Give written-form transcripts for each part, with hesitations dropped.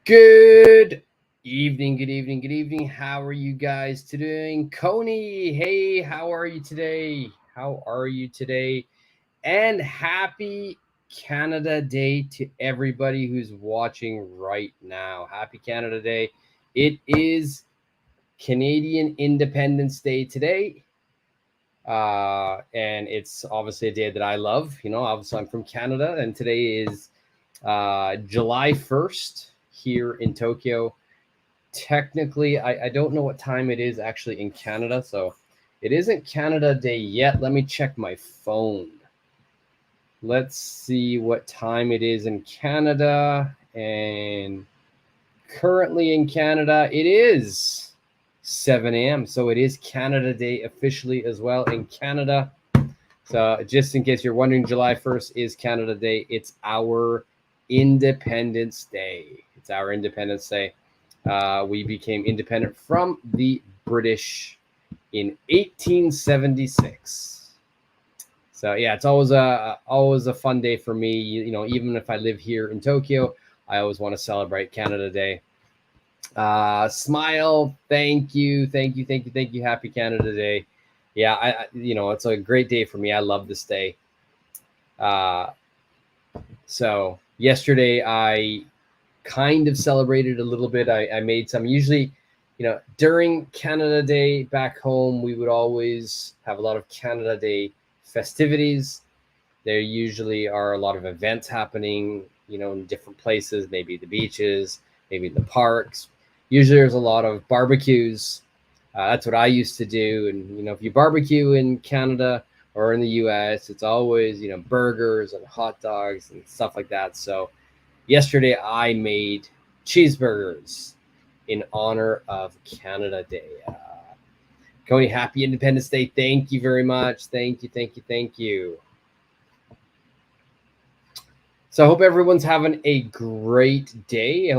Good evening, good evening, good evening. How are you guys doing? Coney, hey, how are you today? How are you today? And happy Canada Day to everybody who's watching right now. Happy Canada Day. It is Canadian Independence Day today. And it's obviously a day that I love. Obviously, I'm from Canada, and today is July 1st here in Tokyo. Technically, I don't know what time it is actually in Canada, so it isn't Canada Day yet. Let me check my phone. Let's see what time it is in Canada. And currently in Canada, it is 7 a.m. So it is Canada Day officially as well in Canada. So just in case you're wondering, July 1st is Canada Day. It's our Independence Day. It's our Independence Day. We became independent from the British in 1876. So yeah, it's always a fun day for me. Even if I live here in Tokyo, I always want to celebrate Canada Day. Smile, thank you. Happy Canada Day. Yeah, it's a great day for me. I love this day. So yesterday I kind of celebrated a little bit. I made some. Usually, during Canada Day back home, we would always have a lot of Canada Day festivities. There usually are a lot of events happening, in different places, maybe the beaches, maybe the parks. Usually there's a lot of barbecues. That's what I used to do. And, if you barbecue in Canada or in the US, it's always, burgers and hot dogs and stuff like that. So yesterday I made cheeseburgers in honor of Canada Day. Coney, happy Independence Day. Thank you very much. Thank you. So I hope everyone's having a great day.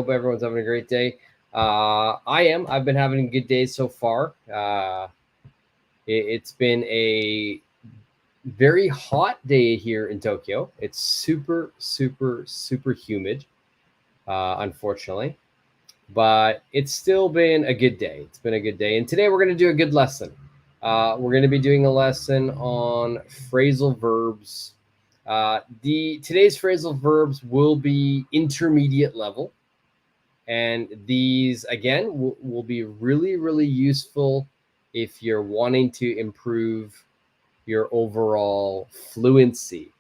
I am. I've been having a good day so far. It's been a very hot day here in Tokyo. It's super, super, super humid, unfortunately. But it's still been a good day. It's been a good day. And today we're going to do a good lesson. We're going to be doing a lesson on phrasal verbs. Today's phrasal verbs will be intermediate level. And these, again, will be really, really useful if you're wanting to improve your overall fluency.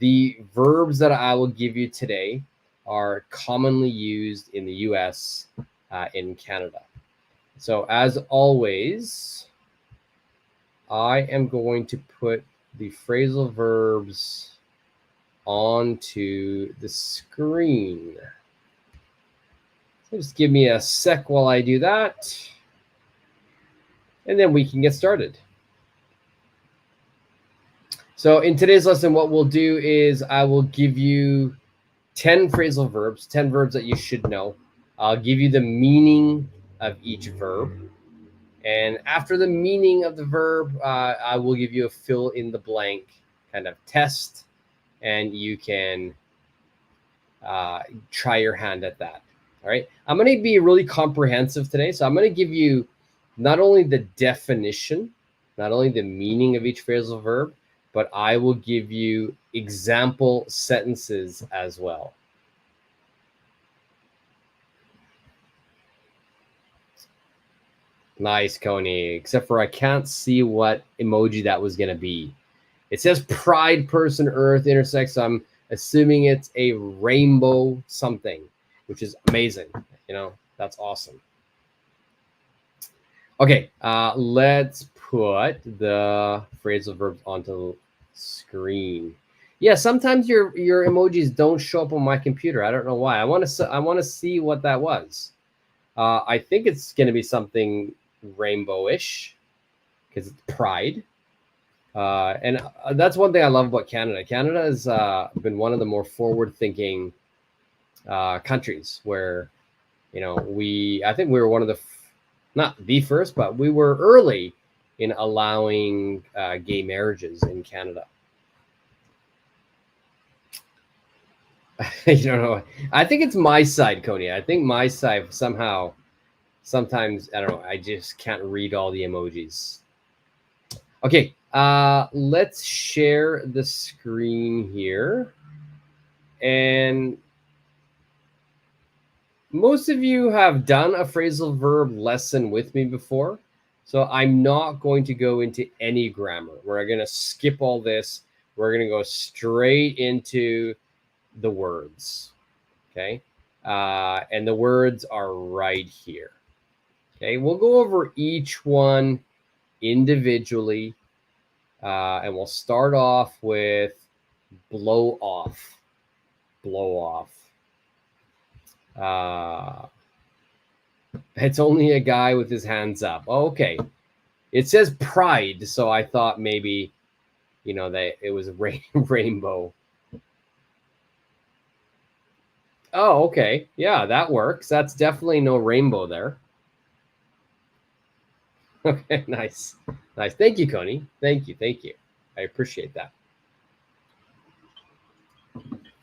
The verbs that I will give you today are commonly used in the US, in Canada. So as always, I am going to put the phrasal verbs onto the screen. So just give me a sec while I do that, and then we can get started. So in today's lesson, what we'll do is I will give you 10 phrasal verbs, 10 verbs that you should know. I'll give you the meaning of each verb. And after the meaning of the verb, I will give you a fill in the blank kind of test, and you can try your hand at that. All right. I'm going to be really comprehensive today. So I'm going to give you not only the definition, not only the meaning of each phrasal verb, but I will give you example sentences as well. Nice, Coney. Except for I can't see what emoji that was going to be. It says pride, person, earth, intersect. So I'm assuming it's a rainbow something, which is amazing. That's awesome. Okay, let's put the phrasal verbs onto the screen. Yeah, sometimes your emojis don't show up on my computer. I don't know why. I want to see what that was. I think it's going to be something rainbowish because it's pride. And that's one thing I love about Canada. Canada has been one of the more forward-thinking countries where, I think we were one of the, not the first, but we were early in allowing gay marriages in Canada. You don't know. I think it's my side, Coney. I think my side somehow, sometimes, I don't know, I just can't read all the emojis. Okay, let's share the screen here. And most of you have done a phrasal verb lesson with me before, so I'm not going to go into any grammar. We're going to skip all this. We're going to go straight into the words, okay? And the words are right here, okay? We'll go over each one individually, and we'll start off with blow off. Blow off. It's only a guy with his hands up. Oh, okay. It says pride, so I thought maybe, you know, that it was rainbow. Oh, okay. Yeah, that works. That's definitely no rainbow there. Okay, nice. Nice. Thank you, Coney. Thank you. Thank you. I appreciate that.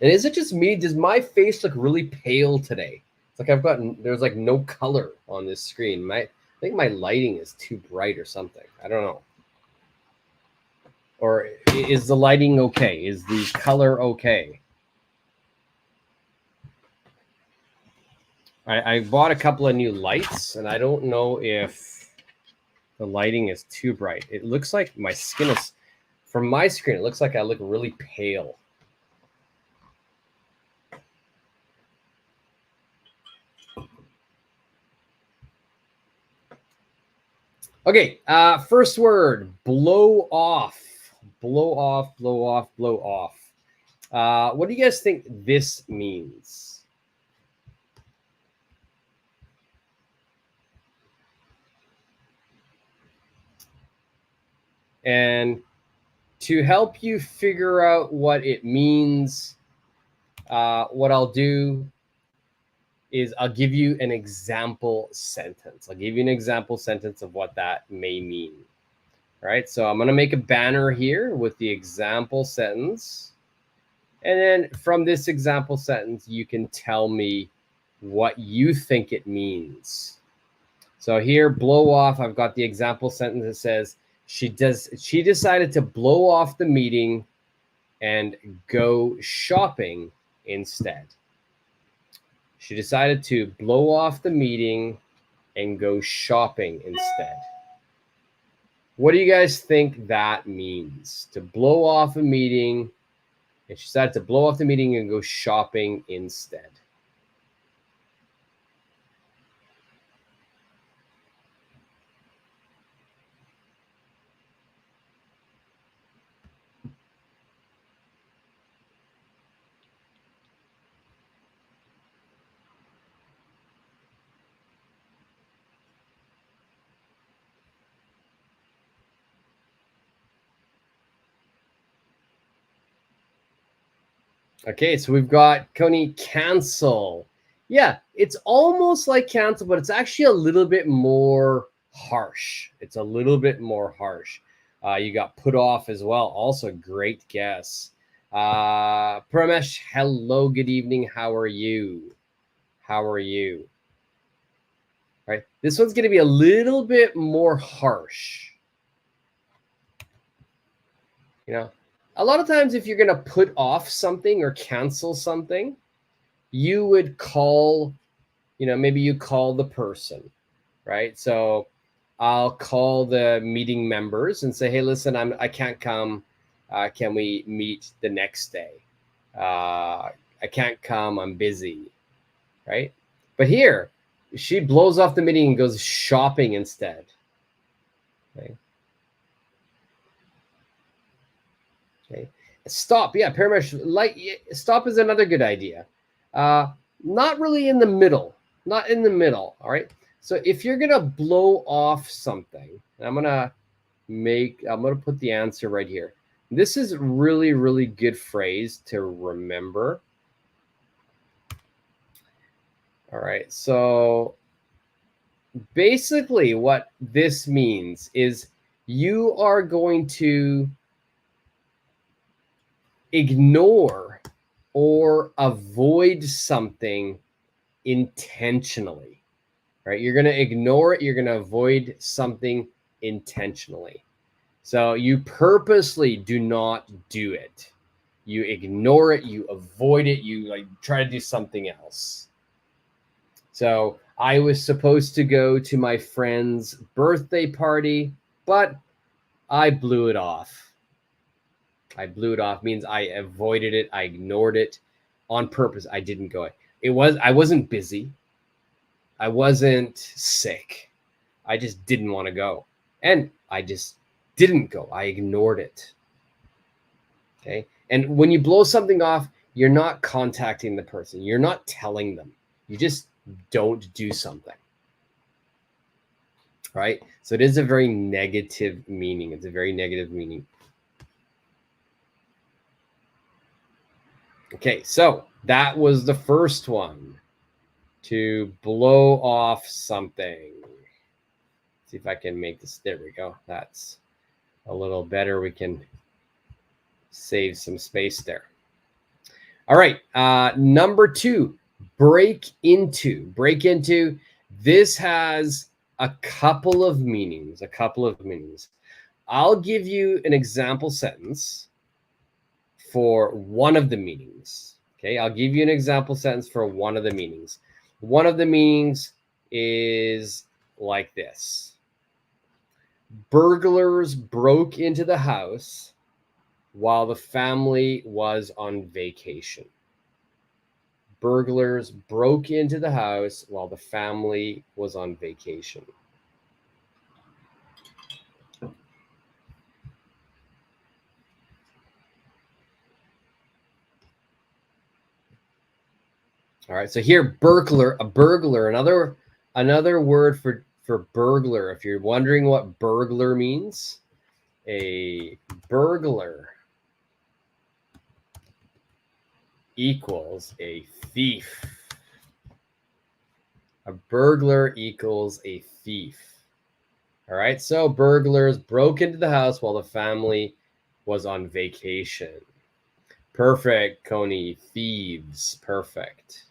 And is it just me? Does my face look really pale today? It's like there's like no color on this screen. I think my lighting is too bright or something. I don't know. Or is the lighting okay? Is the color okay? I bought a couple of new lights, and I don't know if the lighting is too bright. It looks like my skin is, from my screen, it looks like I look really pale. Okay, first word, blow off. Blow off, blow off, blow off. What do you guys think this means? And to help you figure out what it means, what I'll do is I'll give you an example sentence. I'll give you an example sentence of what that may mean. All right, so I'm going to make a banner here with the example sentence. And then from this example sentence, you can tell me what you think it means. So here, blow off, I've got the example sentence that says, she decided to blow off the meeting and go shopping instead. She decided to blow off the meeting and go shopping instead. What do you guys think that means? To blow off a meeting, and she decided to blow off the meeting and go shopping instead. Okay, so we've got Coney, cancel. Yeah, it's almost like cancel, but it's actually a little bit more harsh. It's a little bit more harsh. You got put off as well. Also, great guess. Pramesh, hello, good evening. How are you? How are you? All right, this one's going to be a little bit more harsh. You know, a lot of times if you're going to put off something or cancel something, you would call, you know, maybe you call the person, right? So I'll call the meeting members and say, hey, listen, I can't come. Can we meet the next day? I can't come. I'm busy, right? But here, she blows off the meeting and goes shopping instead. Okay. Okay. Stop. Yeah, Paramash, like stop is another good idea. Not really in the middle. Not in the middle. All right. So if you're gonna blow off something, and I'm gonna put the answer right here. This is really, really good phrase to remember. All right. So basically what this means is you are going to ignore or avoid something intentionally, right? You're going to ignore it. You're going to avoid something intentionally. So you purposely do not do it. You ignore it. You avoid it. You like try to do something else. So I was supposed to go to my friend's birthday party, but I blew it off. I blew it off means I avoided it. I ignored it on purpose. I didn't go. I wasn't busy. I wasn't sick. I just didn't want to go. And I just didn't go. I ignored it. Okay. And when you blow something off, you're not contacting the person. You're not telling them. You just don't do something. Right? So it is a very negative meaning. It's a very negative meaning. Okay, so that was the first one. To blow off something. See if I can make this. There we go. That's a little better. We can save some space there. All right. Number 2, break into. Break into. This has a couple of meanings. I'll give you an example sentence for one of the meanings. Okay, I'll give you an example sentence for one of the meanings. One of the meanings is like this. Burglars broke into the house while the family was on vacation. Burglars broke into the house while the family was on vacation. All right, so here, burglar, a burglar, another word for burglar. If you're wondering what burglar means, a burglar equals a thief. A burglar equals a thief. All right, so burglars broke into the house while the family was on vacation. Perfect, Coney. Thieves. Perfect.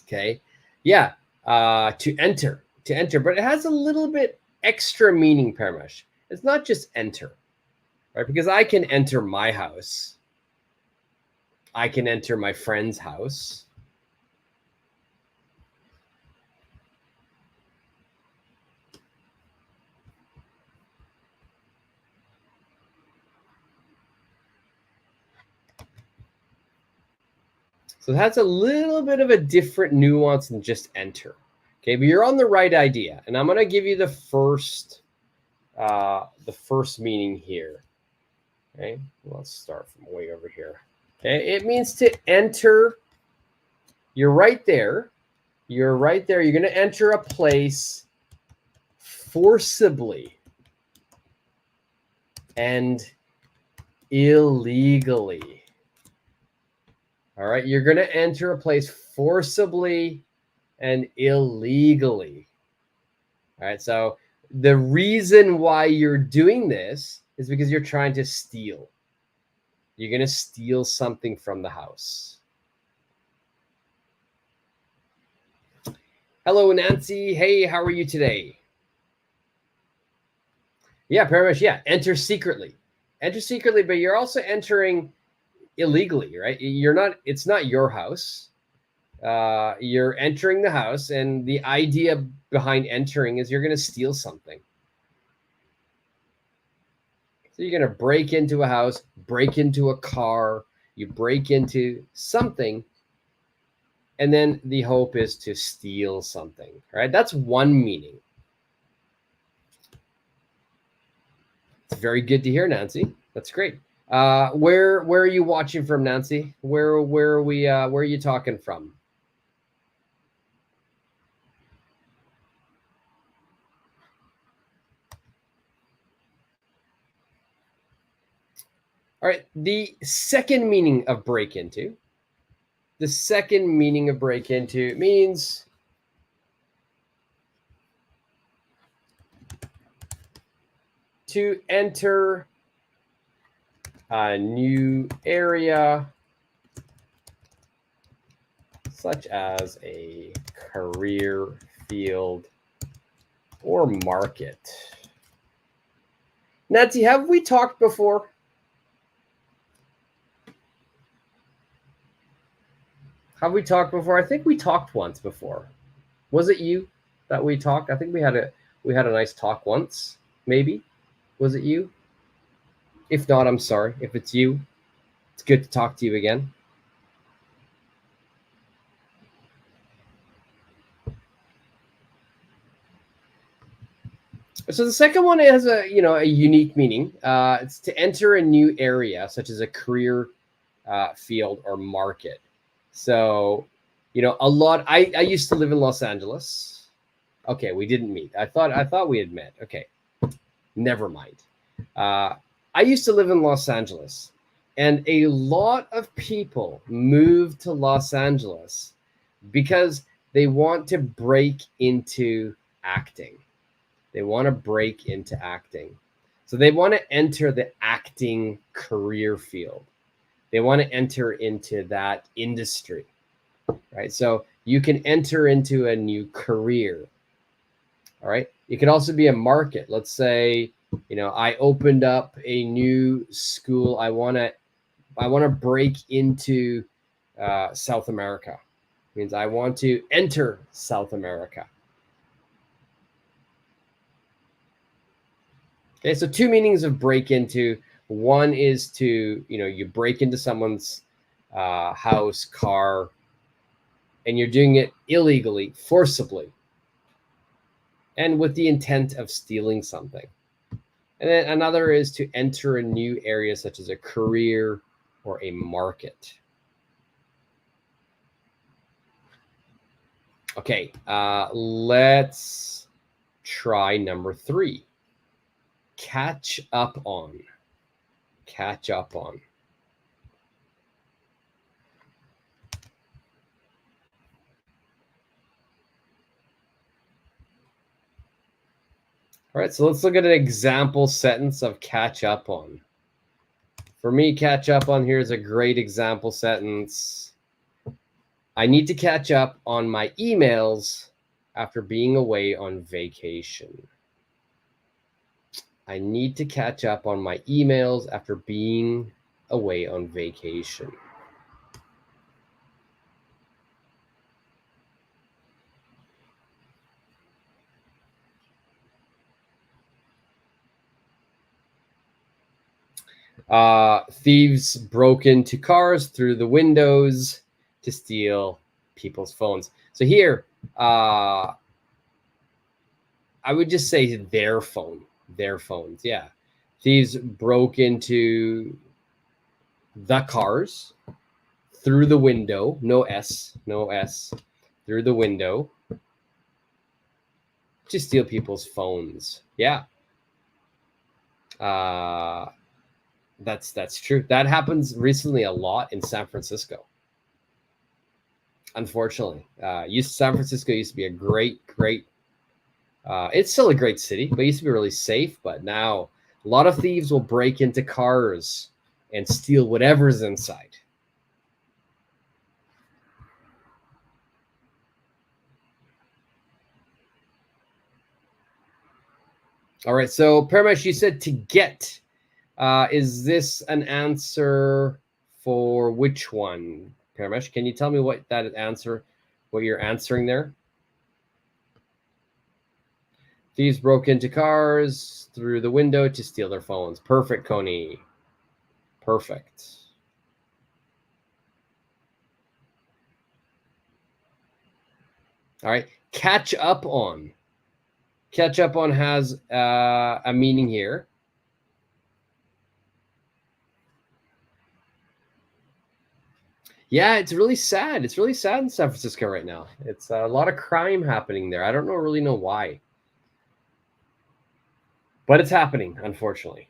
Okay. Yeah. To enter, but it has a little bit extra meaning, Parmesh. It's not just enter, right? Because I can enter my house. I can enter my friend's house. So that's a little bit of a different nuance than just enter. Okay, but you're on the right idea. And I'm going to give you the first meaning here. Okay, let's start from way over here. Okay, it means to enter. You're right there. You're right there. You're going to enter a place forcibly and illegally. All right, you're going to enter a place forcibly and illegally. All right, so the reason why you're doing this is because you're trying to steal. You're going to steal something from the house. Hello, Nancy. Hey, how are you today? Yeah, very much. Yeah, enter secretly. Enter secretly, but you're also entering illegally, right? It's not your house. You're entering the house, and the idea behind entering is you're going to steal something. So you're going to break into a house, break into a car, you break into something, and then the hope is to steal something, right? That's one meaning. It's very good to hear, Nancy. That's great. Where are you watching from, Nancy? Where are you talking from? All right, the second meaning of break into. The second meaning of break into means to enter a new area such as a career field or market. Nancy, have we talked before? Have we talked before? I think we talked once before. Was it you that we talked? I think we had a nice talk once, maybe. Was it you? If not, I'm sorry. If it's you, it's good to talk to you again. So the second one has a unique meaning. It's to enter a new area, such as a career field or market. So, a lot. I used to live in Los Angeles. Okay, we didn't meet. I thought we had met. Okay, never mind. I used to live in Los Angeles, and a lot of people moved to Los Angeles because they want to break into acting. They want to break into acting. So they want to enter the acting career field. They want to enter into that industry, right? So you can enter into a new career, all right? It could also be a market. Let's say, I opened up a new school. I want to break into South America. It means I want to enter South America. Okay, so two meanings of break into. One is to, you break into someone's house, car, and you're doing it illegally, forcibly, and with the intent of stealing something. And then another is to enter a new area, such as a career or a market. Okay, let's try number 3. Catch up on. Catch up on. All right, so let's look at an example sentence of catch up on. For me, catch up on here is a great example sentence. I need to catch up on my emails after being away on vacation. I need to catch up on my emails after being away on vacation. Thieves broke into cars through the windows to steal people's phones. So here, I would just say their phone. Their phones, yeah. Thieves broke into the cars through the window. No S. Through the window to steal people's phones. Yeah. That's true. That happens recently a lot in San Francisco. Unfortunately, San Francisco used to be a great. It's still a great city, but it used to be really safe. But now a lot of thieves will break into cars and steal whatever's inside. All right. So Paramesh, you said to get. Is this an answer for which one? Paramesh, can you tell me what you're answering there? Thieves broke into cars through the window to steal their phones. Perfect, Coney. Perfect. All right. Catch up on. Catch up on has a meaning here. Yeah, it's really sad. It's really sad in San Francisco right now. It's a lot of crime happening there. I don't really know why. But it's happening, unfortunately.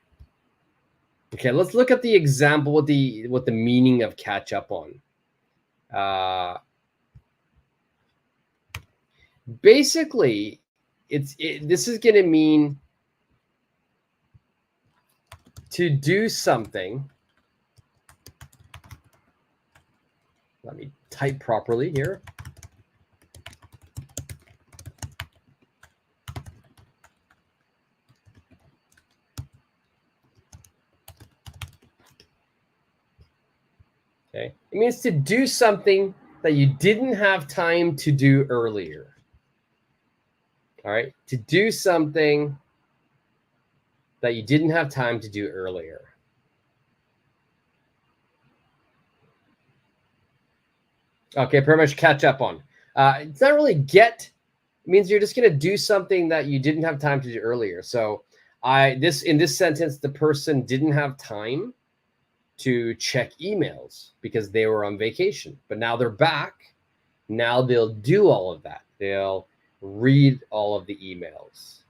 Okay, let's look at the example, what the meaning of catch up on. Basically, this is going to mean to do something. Let me type properly here. Okay, it means to do something that you didn't have time to do earlier. All right, to do something that you didn't have time to do earlier. Okay, pretty much catch up on. It's not really get. It means you're just going to do something that you didn't have time to do earlier. So in this sentence, the person didn't have time to check emails because they were on vacation, but now they're back. Now they'll do all of that. They'll read all of the emails.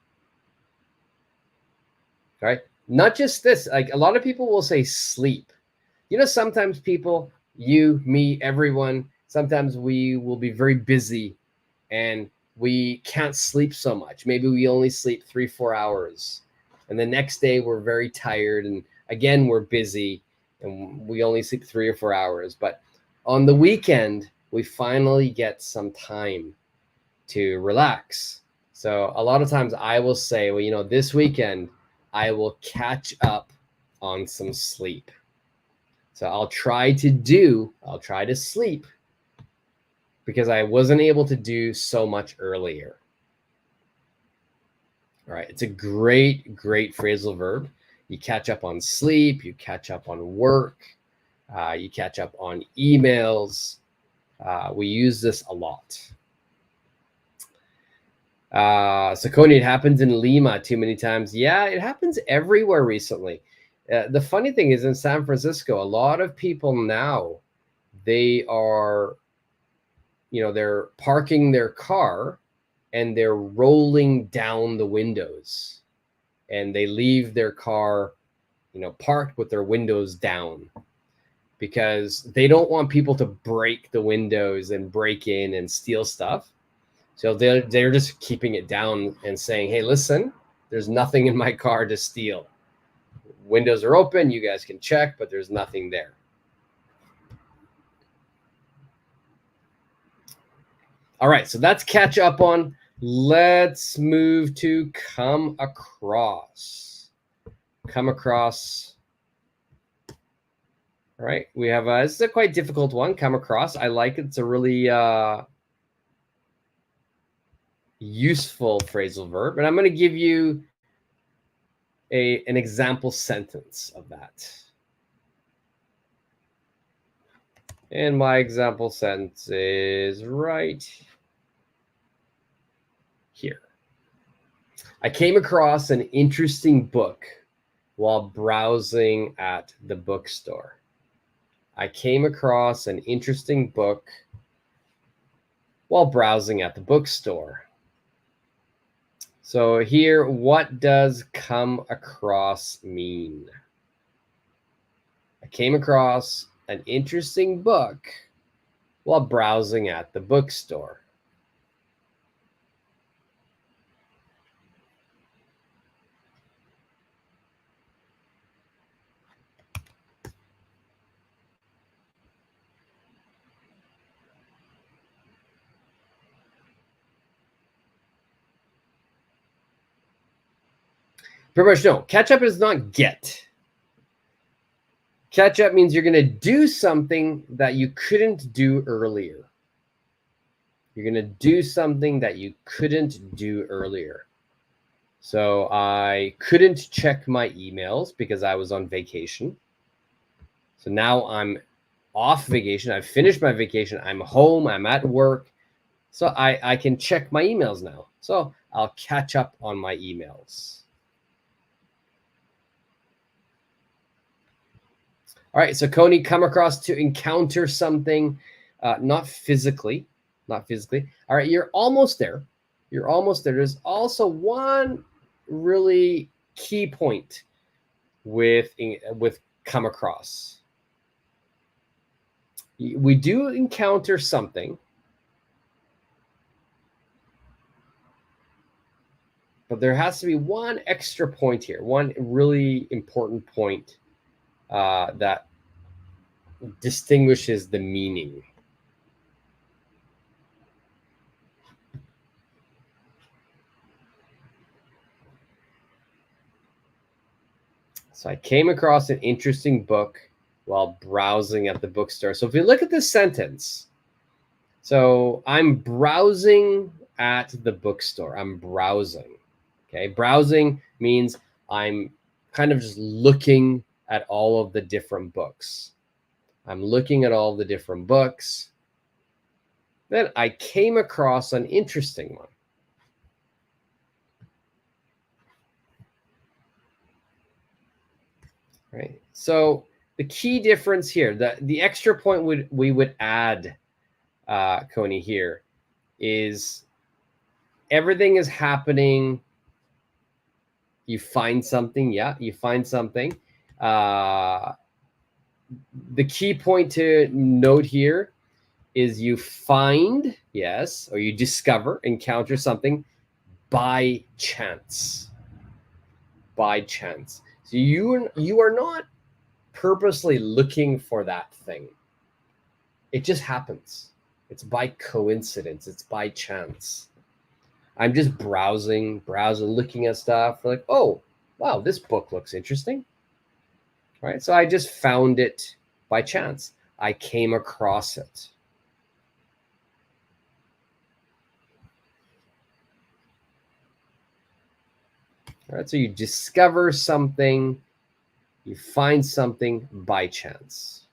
All right. Not just this, like a lot of people will say sleep. You know, sometimes people, you, me, everyone, sometimes we will be very busy and we can't sleep so much. Maybe we only sleep 3-4 hours. And the next day we're very tired. And again, we're busy and we only sleep 3 or 4 hours. But on the weekend, we finally get some time to relax. So a lot of times I will say, well, you know, this weekend I will catch up on some sleep. So I'll try to sleep because I wasn't able to do so much earlier. All right, it's a great phrasal verb. You catch up on sleep, you catch up on work, you catch up on emails. We use this a lot. So Coney, it happens in Lima too many times. Yeah, it happens everywhere recently. The funny thing is in San Francisco, a lot of people now, they are, you know, they're parking their car and they're rolling down the windows and they leave their car, you know, parked with their windows down because they don't want people to break the windows and break in and steal stuff. So they're just keeping it down and saying, hey, listen, there's nothing in my car to steal. Windows are open, you guys can check, but there's nothing there. All right, so that's catch up on. Let's move to come across. Come across. All right, we have this is a quite difficult one, come across. I like it. It's a really useful phrasal verb, and I'm going to give you an example sentence of that. And my example sentence is right here. I came across an interesting book while browsing at the bookstore. I came across an interesting book while browsing at the bookstore. So here, what does come across mean? I came across an interesting book while browsing at the bookstore. Pretty much no. Catch up is not get. Catch up means you're going to do something that you couldn't do earlier. You're going to do something that you couldn't do earlier. So I couldn't check my emails because I was on vacation. So now I'm off vacation. I've finished my vacation. I'm home. I'm at work. So I can check my emails now. So I'll catch up on my emails. All right, so Coney, come across, to encounter something, not physically. All right, you're almost there. You're almost there. There's also one really key point with come across. We do encounter something, but there has to be one extra point here, one really important point that distinguishes the meaning. So I came across an interesting book while browsing at the bookstore. So if you look at this sentence, so I'm browsing at the bookstore. I'm browsing. Okay. Browsing means I'm kind of just looking at all of the different books. I'm looking at all the different books. Then I came across an interesting one. Right. So the key difference here, the extra point we would add, Coney, here is everything is happening. You find something. Yeah, you find something. The key point to note here is you find, yes, or you discover, encounter something by chance. By chance. So you are not purposely looking for that thing. It just happens. It's by coincidence. It's by chance. I'm just browsing, looking at stuff. Like, oh, wow, this book looks interesting. Right? So I just found it by chance. I came across it. All right, so you discover something, you find something by chance.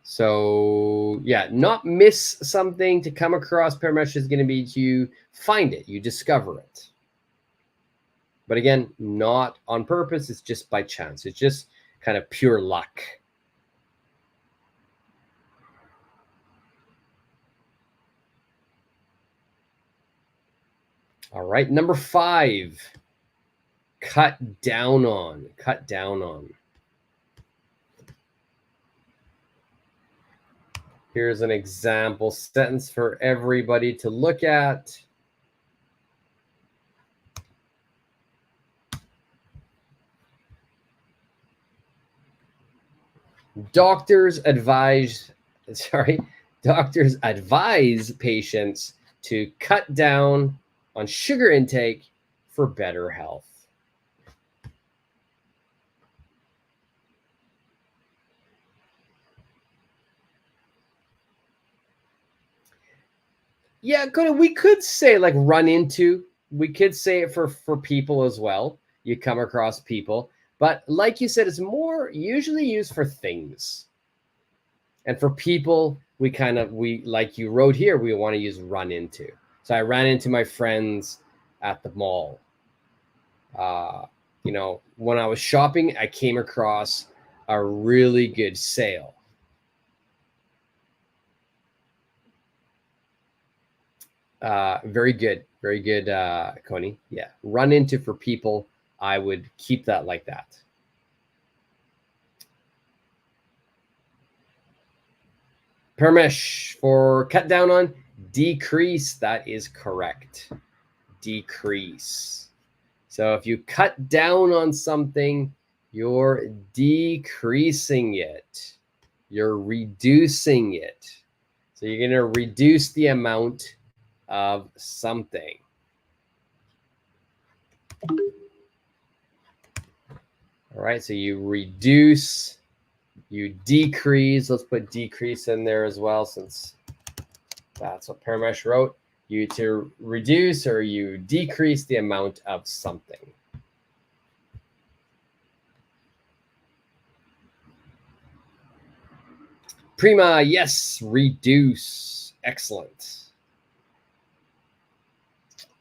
So yeah, not miss something. To come across paramesh is going to be to find it, you discover it. But again, not on purpose, it's just by chance. It's just kind of pure luck. All right, number 5, cut down on, cut down on. Here's an example sentence for everybody to look at. Doctors advise patients to cut down on sugar intake for better health. Yeah, we could say like run into. We could say it for people as well. You come across people, but like you said, it's more usually used for things. And for people, we like you wrote here, we want to use run into. So I ran into my friends at the mall. When I was shopping, I came across a really good sale. Very good, Coney. Yeah, run into for people, I would keep that like that. Paramesh for cut down on, decrease. That is correct. Decrease. So if you cut down on something, you're decreasing it. You're reducing it. So you're going to reduce the amount of something. All right, so you reduce, you decrease. Let's put decrease in there as well, since that's what Paramesh wrote. You to reduce or you decrease the amount of something. Prima, yes, reduce. Excellent.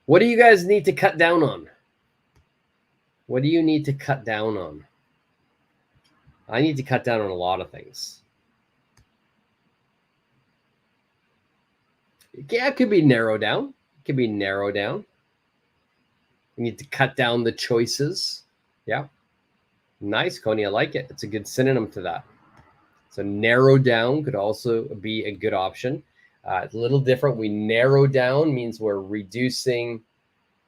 What do you guys need to cut down on? What do you need to cut down on? I need to cut down on a lot of things. Yeah, it could be narrow down. It could be narrow down. We need to cut down the choices. Yeah. Nice, Coney. I like it. It's a good synonym to that. So narrow down could also be a good option. It's a little different. We narrow down means we're reducing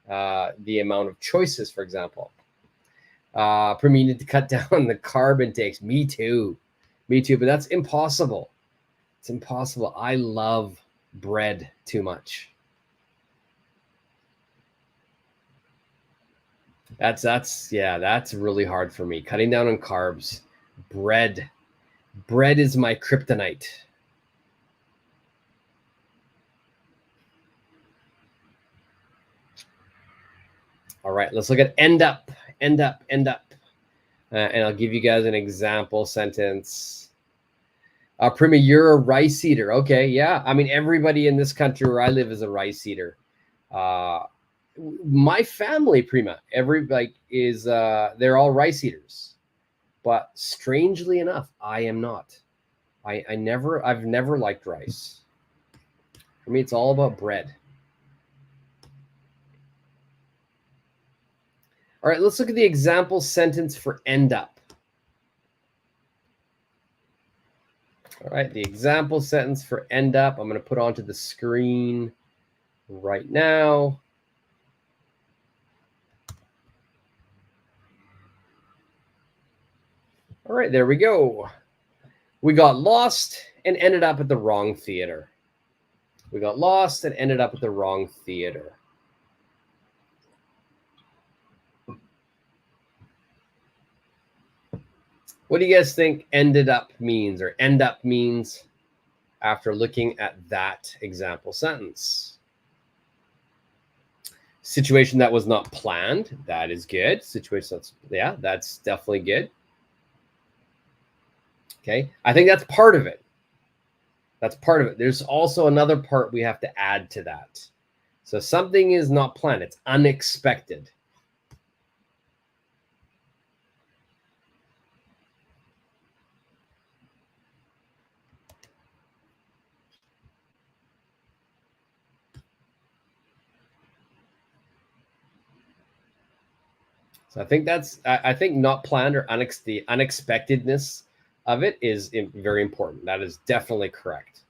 the amount of choices, for example. For me, you need to cut down the carb intakes. Me too. Me too. But that's impossible. It's impossible. I love bread too much. That's really hard for me. Cutting down on carbs. Bread is my kryptonite. All right, let's look at end up. And I'll give you guys an example sentence. Prima, you're a rice eater. Okay, yeah. I mean, everybody in this country where I live is a rice eater. My family, Prima, they're all rice eaters. But strangely enough, I am not. I've never liked rice. For me, it's all about bread. All right, let's look at the example sentence for end up. All right, the example sentence for end up, I'm going to put onto the screen right now. All right, there we go. We got lost and ended up at the wrong theater. We got lost and ended up at the wrong theater. What do you guys think ended up means or end up means after looking at that example sentence? Situation that was not planned. That is good. Situation that's definitely good. Okay. I think that's part of it. That's part of it. There's also another part we have to add to that. So something is not planned. It's unexpected. So I think not planned or the unexpectedness of it is very important. That is definitely correct.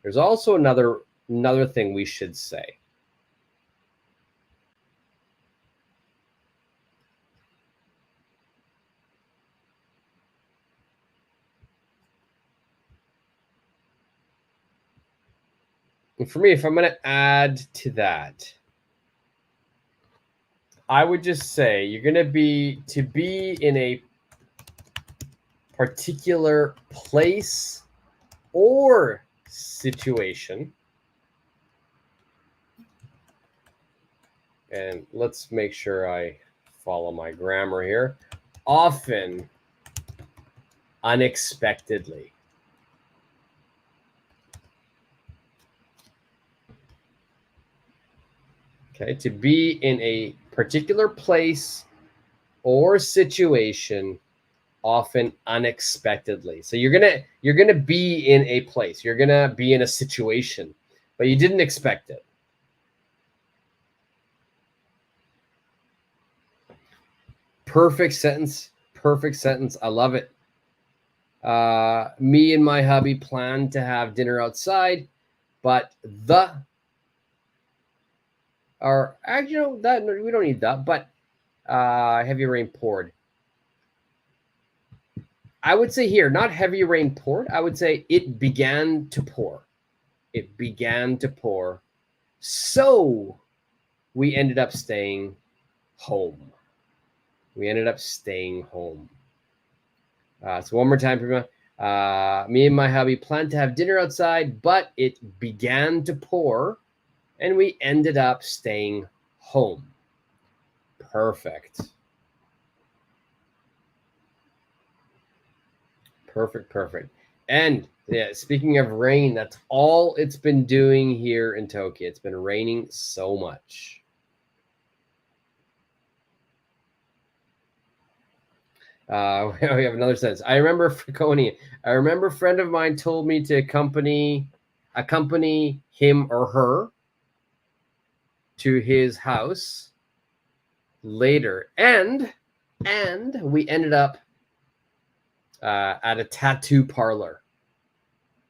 There's also another thing we should say. And for me, if I'm going to add to that, I would just say you're going to be in a particular place or situation. And let's make sure I follow my grammar here. Often, unexpectedly. Okay, to be in a particular place or situation, often unexpectedly. So you're gonna be in a place, you're gonna be in a situation, but you didn't expect it. Perfect sentence. Perfect sentence. I love it. Me and my hubby planned to have dinner outside, but that we don't need that, but heavy rain poured. I would say here, not heavy rain poured. I would say it began to pour. It began to pour. So we ended up staying home. We ended up staying home. So one more time, Prima. Me and my hubby planned to have dinner outside, but it began to pour, and we ended up staying home. Perfect. Perfect. And yeah, speaking of rain, that's all it's been doing here in Tokyo. It's been raining so much. We have another sentence. I remember a friend of mine told me to accompany him or her to his house later, and we ended up at a tattoo parlor.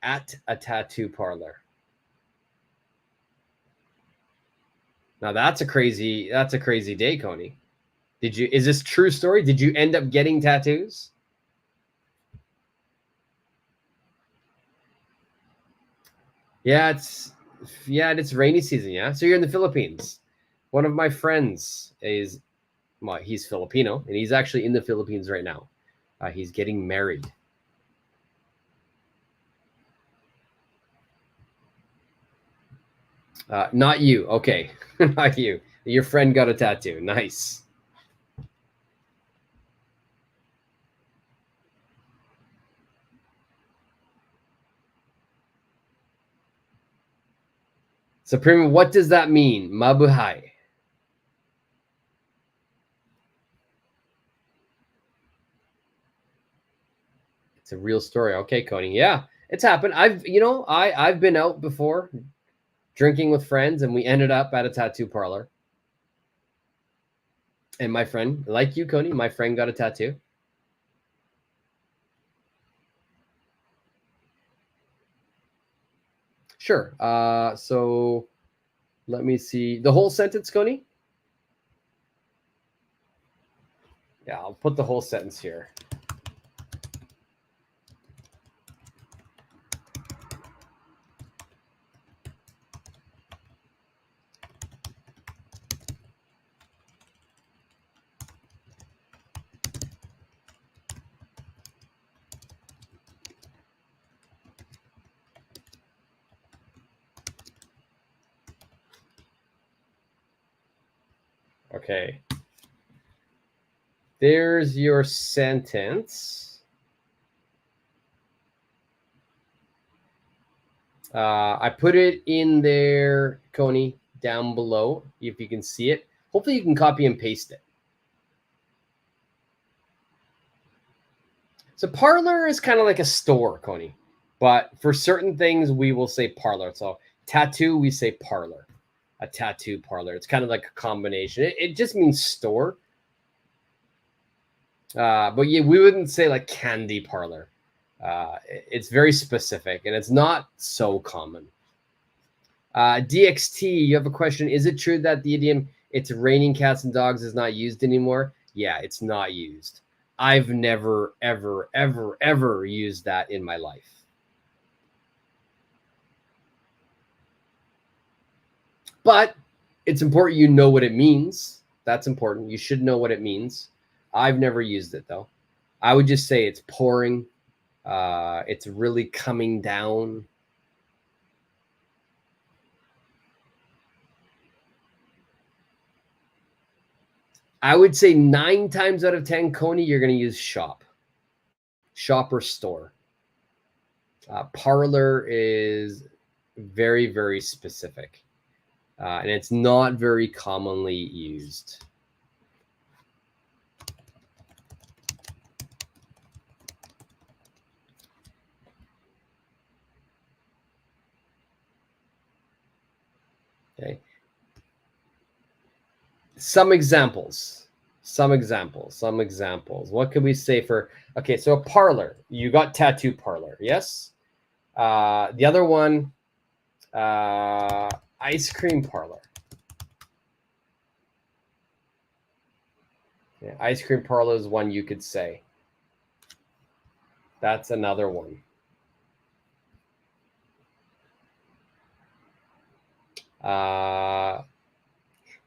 At a tattoo parlor. Now that's a crazy day, Coney. Is this true story? Did you end up getting tattoos? Yeah, it's rainy season, yeah. So you're in the Philippines. One of my friends is well, he's Filipino, and he's actually in the Philippines right now. He's getting married. Not you. Okay. Not you. Your friend got a tattoo. Nice. So, Prima, what does that mean? Mabuhay. It's a real story. Okay, Coney. Yeah, it's happened. I've been out before drinking with friends, and we ended up at a tattoo parlor. And my friend, like you, Coney, my friend got a tattoo. Sure. So let me see the whole sentence, Coney. Yeah, I'll put the whole sentence here. Okay. There's your sentence. I put it in there, Coney, down below, if you can see it. Hopefully you can copy and paste it. So parlor is kind of like a store, Coney. But for certain things, we will say parlor. So tattoo, we say parlor. A tattoo parlor. It's kind of like a combination. It just means store. But yeah, we wouldn't say like candy parlor. It's very specific, and it's not so common. DXT, you have a question. Is it true that the idiom "it's raining cats and dogs" is not used anymore? Yeah, it's not used. I've never, ever, ever, ever used that in my life. But it's important you know what it means. That's important. You should know what it means. I've never used it though. I would just say it's pouring. It's really coming down. I would say 9 times out of 10, Coney, you're going to use shop or store. Parlor is very, very specific, and it's not very commonly used. Okay. Some examples. What could we say for, okay, so a parlor. You got tattoo parlor, yes? The other one, ice cream parlor. Yeah, ice cream parlor is one you could say. That's another one.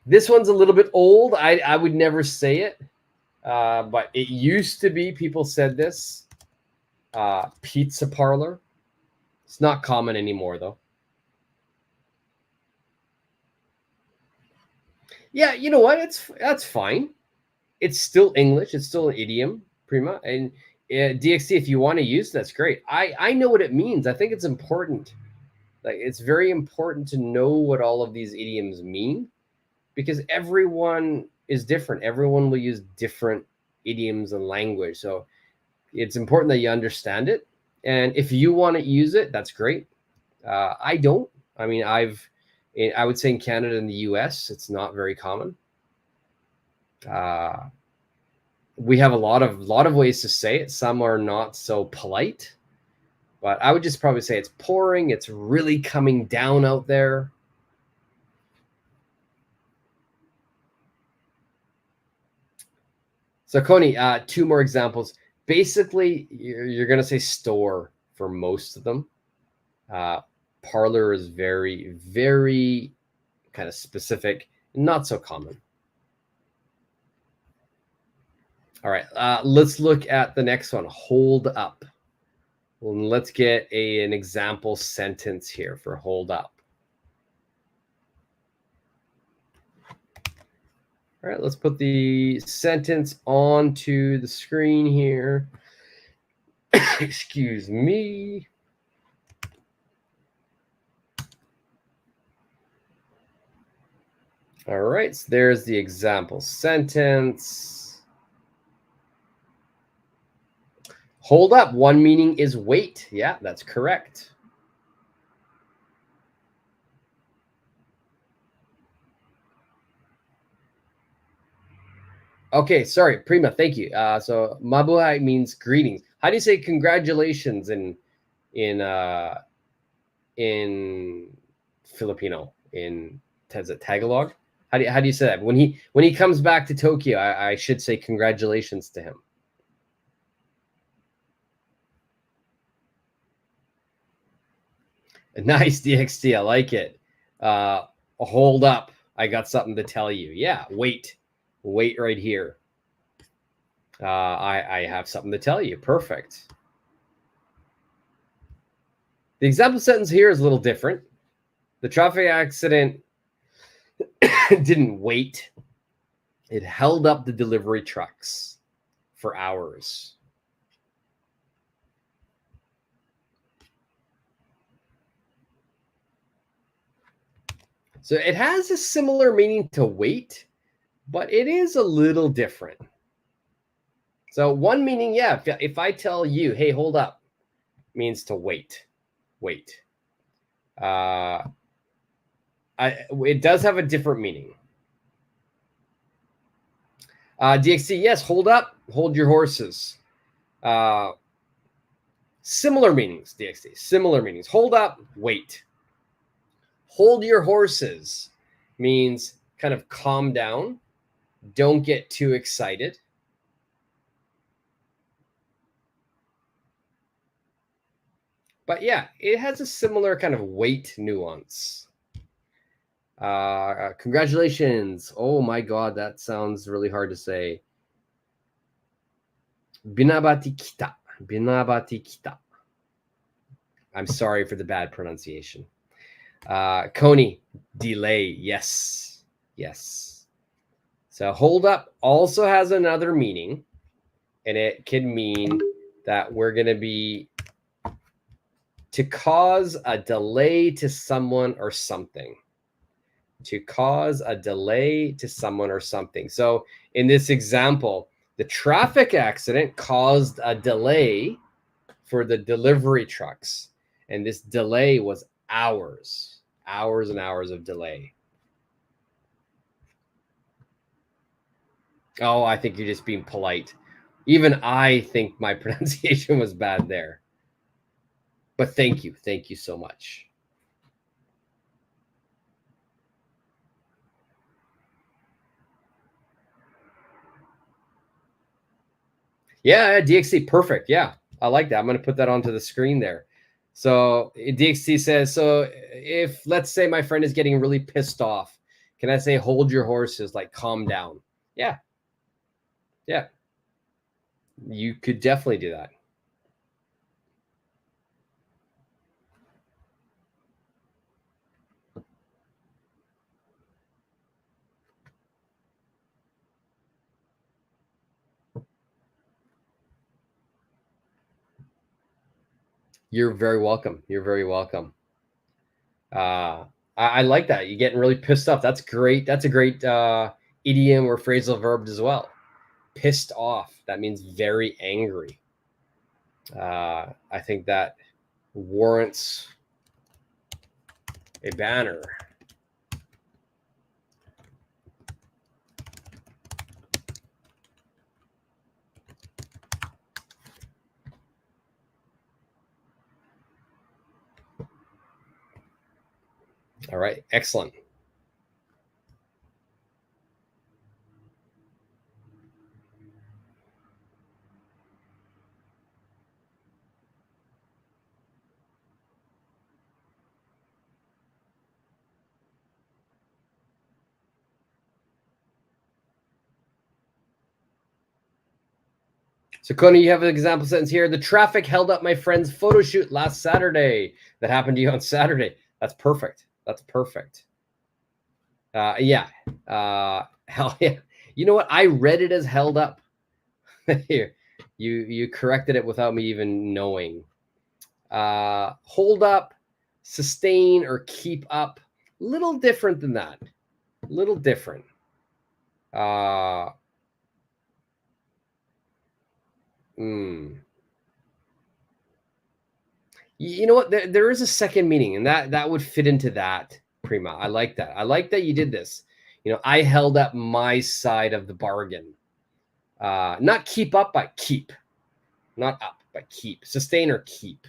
This one's a little bit old. I would never say it, but it used to be. People said this. Pizza parlor. It's not common anymore, though. Yeah, you know what? That's fine. It's still English. It's still an idiom, Prima. And DXT, if you want to use, that's great. I know what it means. I think it's important. Like it's very important to know what all of these idioms mean, because everyone is different. Everyone will use different idioms and language. So it's important that you understand it. And if you want to use it, that's great. I don't. I mean, I would say in Canada and the US, it's not very common. We have a lot of ways to say it. Some are not so polite, but I would just probably say it's pouring. It's really coming down out there. So Coney, 2 more examples. Basically, you're going to say store for most of them. Parlor is very, very kind of specific, not so common. All right, let's look at the next one. Hold up. Well, let's get an example sentence here for hold up. All right, let's put the sentence onto the screen here. Excuse me. All right, so there's the example sentence. Hold up, one meaning is wait. Yeah, that's correct. Okay, sorry, Prima, thank you. So mabuhay means greetings. How do you say congratulations in Filipino? Is it Tagalog? How do you say that? When he comes back to Tokyo, I should say congratulations to him. Nice, DXT. I like it. Hold up. I got something to tell you. Yeah, wait right here. I have something to tell you. Perfect. The example sentence here is a little different. The traffic accident didn't wait. It held up the delivery trucks for hours. So it has a similar meaning to wait, but it is a little different. So one meaning, yeah, if I tell you, hey, hold up, means to wait. It does have a different meaning. DXC, yes, hold up, hold your horses. Similar meanings, DXC, similar meanings. Hold up, wait. Hold your horses means kind of calm down. Don't get too excited. But yeah, it has a similar kind of wait nuance. Congratulations. Oh my God, that sounds really hard to say. Binabati kita. Binabati kita. I'm sorry for the bad pronunciation. Coney, delay. Yes. So hold up also has another meaning, and it can mean that we're going to be to cause a delay to someone or something. To cause a delay to someone or something. So in this example, the traffic accident caused a delay for the delivery trucks. And this delay was hours and hours of delay. Oh, I think you're just being polite. Even I think my pronunciation was bad there. But thank you so much. Yeah, DXC, perfect. Yeah, I like that. I'm going to put that onto the screen there. So DXC says, so if let's say my friend is getting really pissed off, can I say hold your horses, like calm down? Yeah. You could definitely do that. You're very welcome. I like that. You're getting really pissed off. That's great. That's a great idiom or phrasal verb as well. Pissed off. That means very angry. I think that warrants a banner. All right. Excellent. So, Connie, you have an example sentence here. The traffic held up my friend's photo shoot last Saturday. That happened to you on Saturday. That's perfect. That's perfect. Yeah. Hell yeah. You know what? I read it as held up. Here, you corrected it without me even knowing. Hold up, sustain, or keep up. Little different than that. Little different. You know what? There is a second meaning, and that would fit into that, Prima. I like that. I like that you did this. I held up my side of the bargain. Not keep up, but keep. Not up, but keep. Sustain or keep.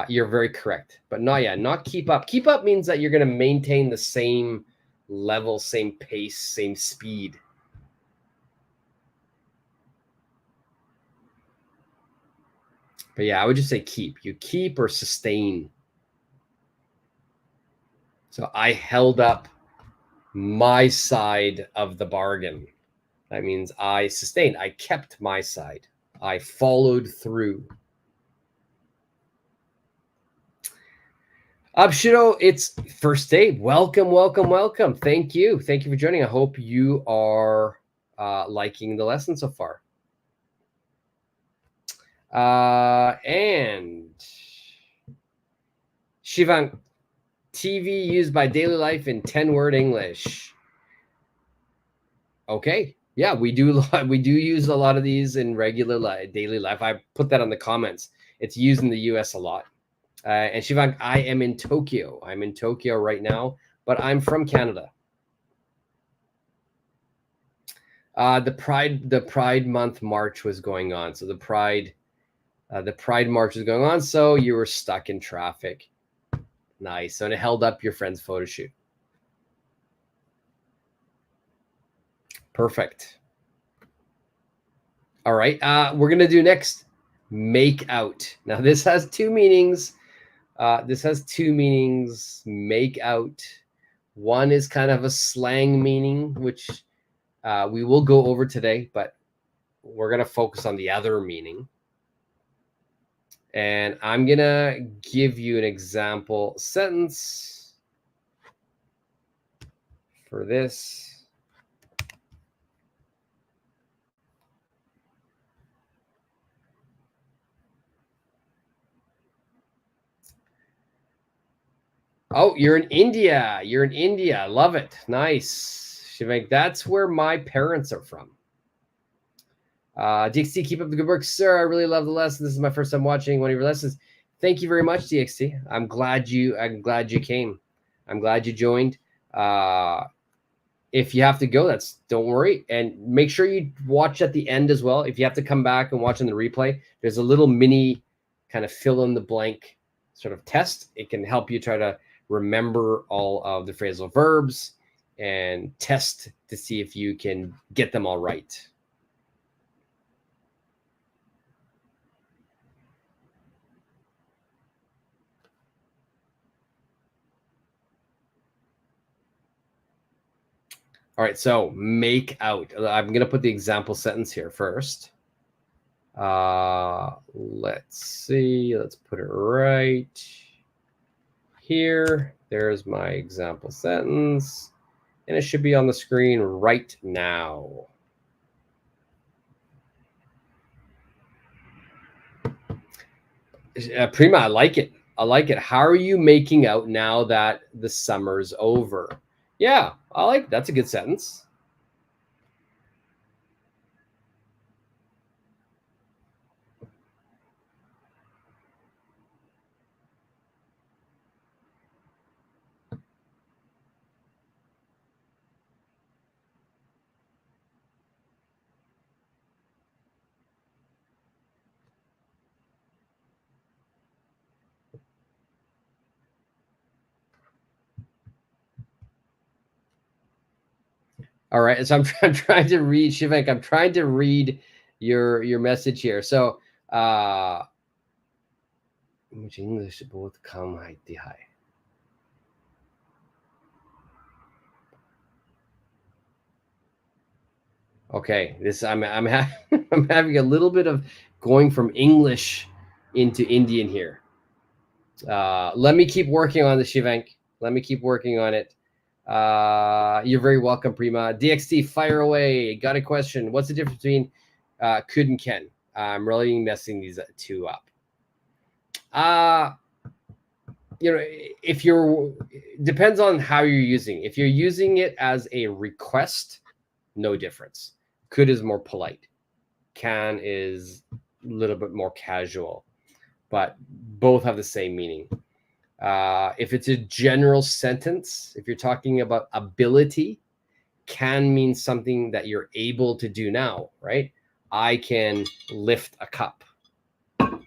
You're very correct. But not keep up. Keep up means that you're going to maintain the same level, same pace, same speed. But yeah, I would just say keep. You keep or sustain. So I held up my side of the bargain. That means I sustained. I kept my side. I followed through. Abshiro, it's first day. Welcome, welcome, welcome. Thank you. Thank you for joining. I hope you are liking the lesson so far. And Shivang, TV used by daily life in 10-word English. Okay. Yeah, we do use a lot of these in regular daily life. I put that on the comments. It's used in the US a lot. And Shivang, I am in Tokyo. I'm in Tokyo right now, but I'm from Canada. The Pride Month march was going on. So the Pride march was going on. So you were stuck in traffic. Nice. So it held up your friend's photo shoot. Perfect. All right. We're going to do next make out. Now this has two meanings. Make out. One is kind of a slang meaning, which we will go over today, but we're going to focus on the other meaning. And I'm going to give you an example sentence for this. Oh, you're in India. You're in India. Love it. Nice. Shivang, that's where my parents are from. DXT, keep up the good work, sir. I really love the lesson. This is my first time watching one of your lessons. Thank you very much, DXT. I'm glad you came. I'm glad you joined. If you have to go, don't worry. And make sure you watch at the end as well. If you have to come back and watch in the replay, there's a little mini kind of fill in the blank sort of test. It can help you try to remember all of the phrasal verbs and test to see if you can get them all right. All right, so make out. I'm going to put the example sentence here first. Let's see. Let's put it right here. There's my example sentence, and it should be on the screen right now. Prima, I like it. I like it. How are you making out now that the summer's over? Yeah, I like that's a good sentence. All right, so I'm trying to read Shivek. I'm trying to read your message here. So, which English both come high. Okay, this I'm I'm having a little bit of going from English into Indian here. Let me keep working on this, Shivank. Let me keep working on it. You're very welcome, Prima. DXT, fire away. Got a question. What's the difference between could and can? I'm really messing these two up. If you're, depends on how you're using. If you're using it as a request, no difference. Could is more polite. Can is a little bit more casual, but both have the same meaning. If it's a general sentence, if you're talking about ability, can mean something that you're able to do now, right? I can lift a cup.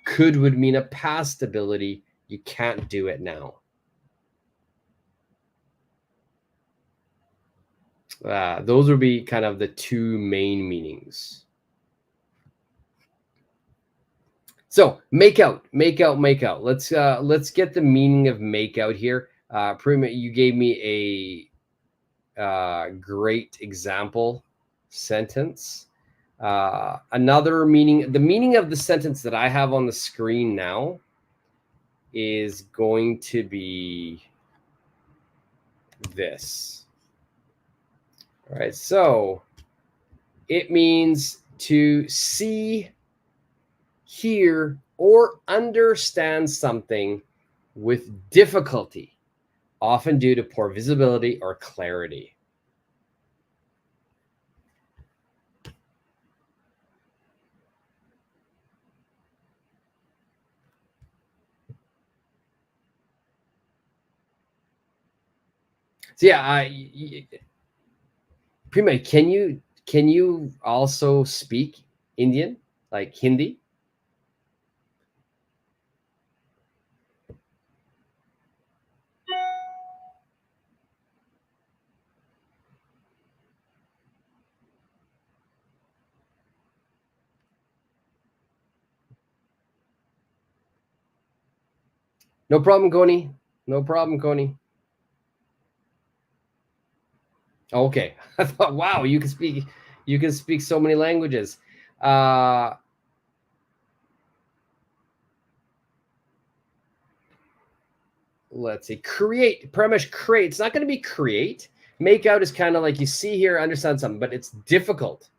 Could would mean a past ability. You can't do it now. Those would be kind of the two main meanings. So make out. Let's get the meaning of make out here. Prima, you gave me a great example sentence. Another meaning, the meaning of the sentence that I have on the screen now is going to be this. All right, so it means to see, hear, or understand something with difficulty, often due to poor visibility or clarity. So yeah, Prima, can you also speak Indian, like Hindi? No problem, Coney. No problem, Coney. Okay, I thought, wow, you can speak so many languages. Let's see, create, Premish, create. It's not going to be create. Make out is kind of like you see here, understand something, but it's difficult.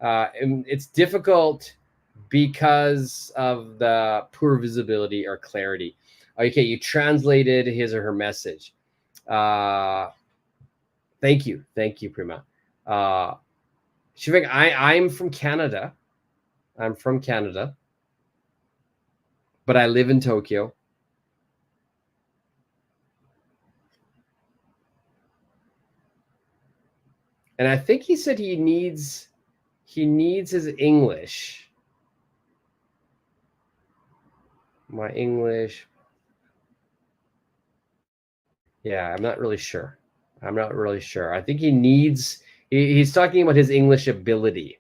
And it's difficult because of the poor visibility or clarity. Okay, you translated his or her message. Thank you, Prima. Shivik, I'm from Canada. I'm from Canada, but I live in Tokyo. And I think he said he needs his English. My English. Yeah, I'm not really sure. I think he needs, he's talking about his English ability.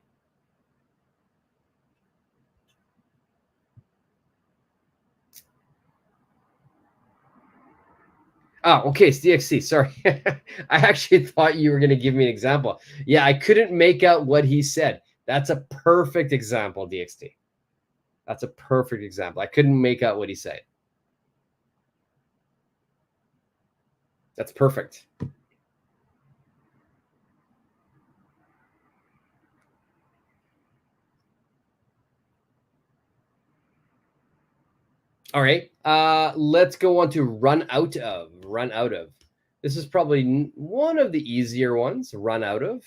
Oh, okay, it's DXC. Sorry. I actually thought you were going to give me an example. Yeah, I couldn't make out what he said. That's a perfect example, DXT. That's a perfect example. I couldn't make out what he said. That's perfect. All right. Let's go on to run out of. Run out of. This is probably one of the easier ones. Run out of.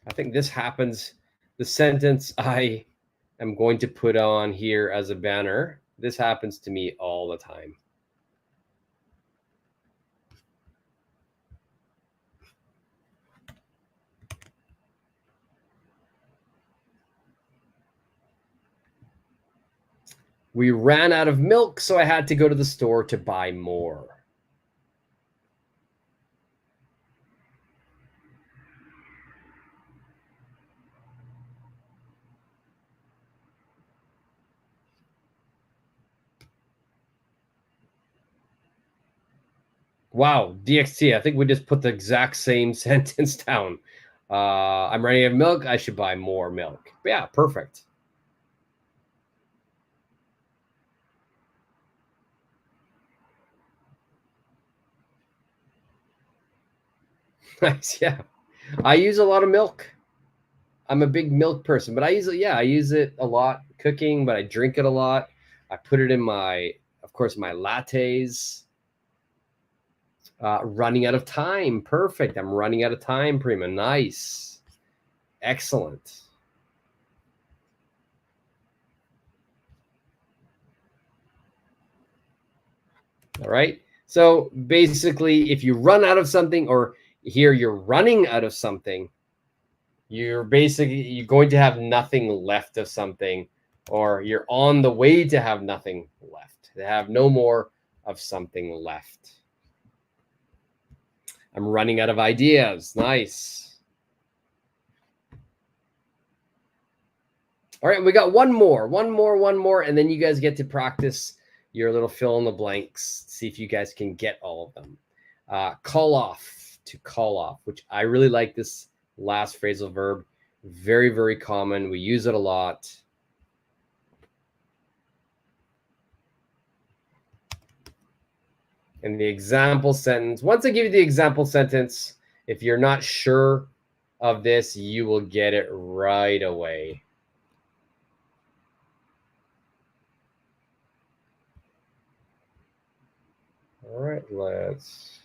I think this happens. The sentence I am going to put on here as a banner. This happens to me all the time. We ran out of milk, so I had to go to the store to buy more. Wow, DXT, I think we just put the exact same sentence down. I'm running out of milk. I should buy more milk. But yeah, perfect. Nice, yeah. I use a lot of milk. I'm a big milk person, but I use it a lot cooking, but I drink it a lot. I put it in of course, my lattes. Running out of time. Perfect. I'm running out of time, Prima. Nice. Excellent. All right. So basically, if you run out of something, or here you're running out of something, you're going to have nothing left of something, or you're on the way to have nothing left, to have no more of something left. I'm running out of ideas. Nice. All right, we got one more, and then you guys get to practice your little fill in the blanks. See if you guys can get all of them. Call off, to call off, which I really like this last phrasal verb. Very, very common. We use it a lot. And the example sentence, once I give you the example sentence, if you're not sure of this, you will get it right away. All right, let's.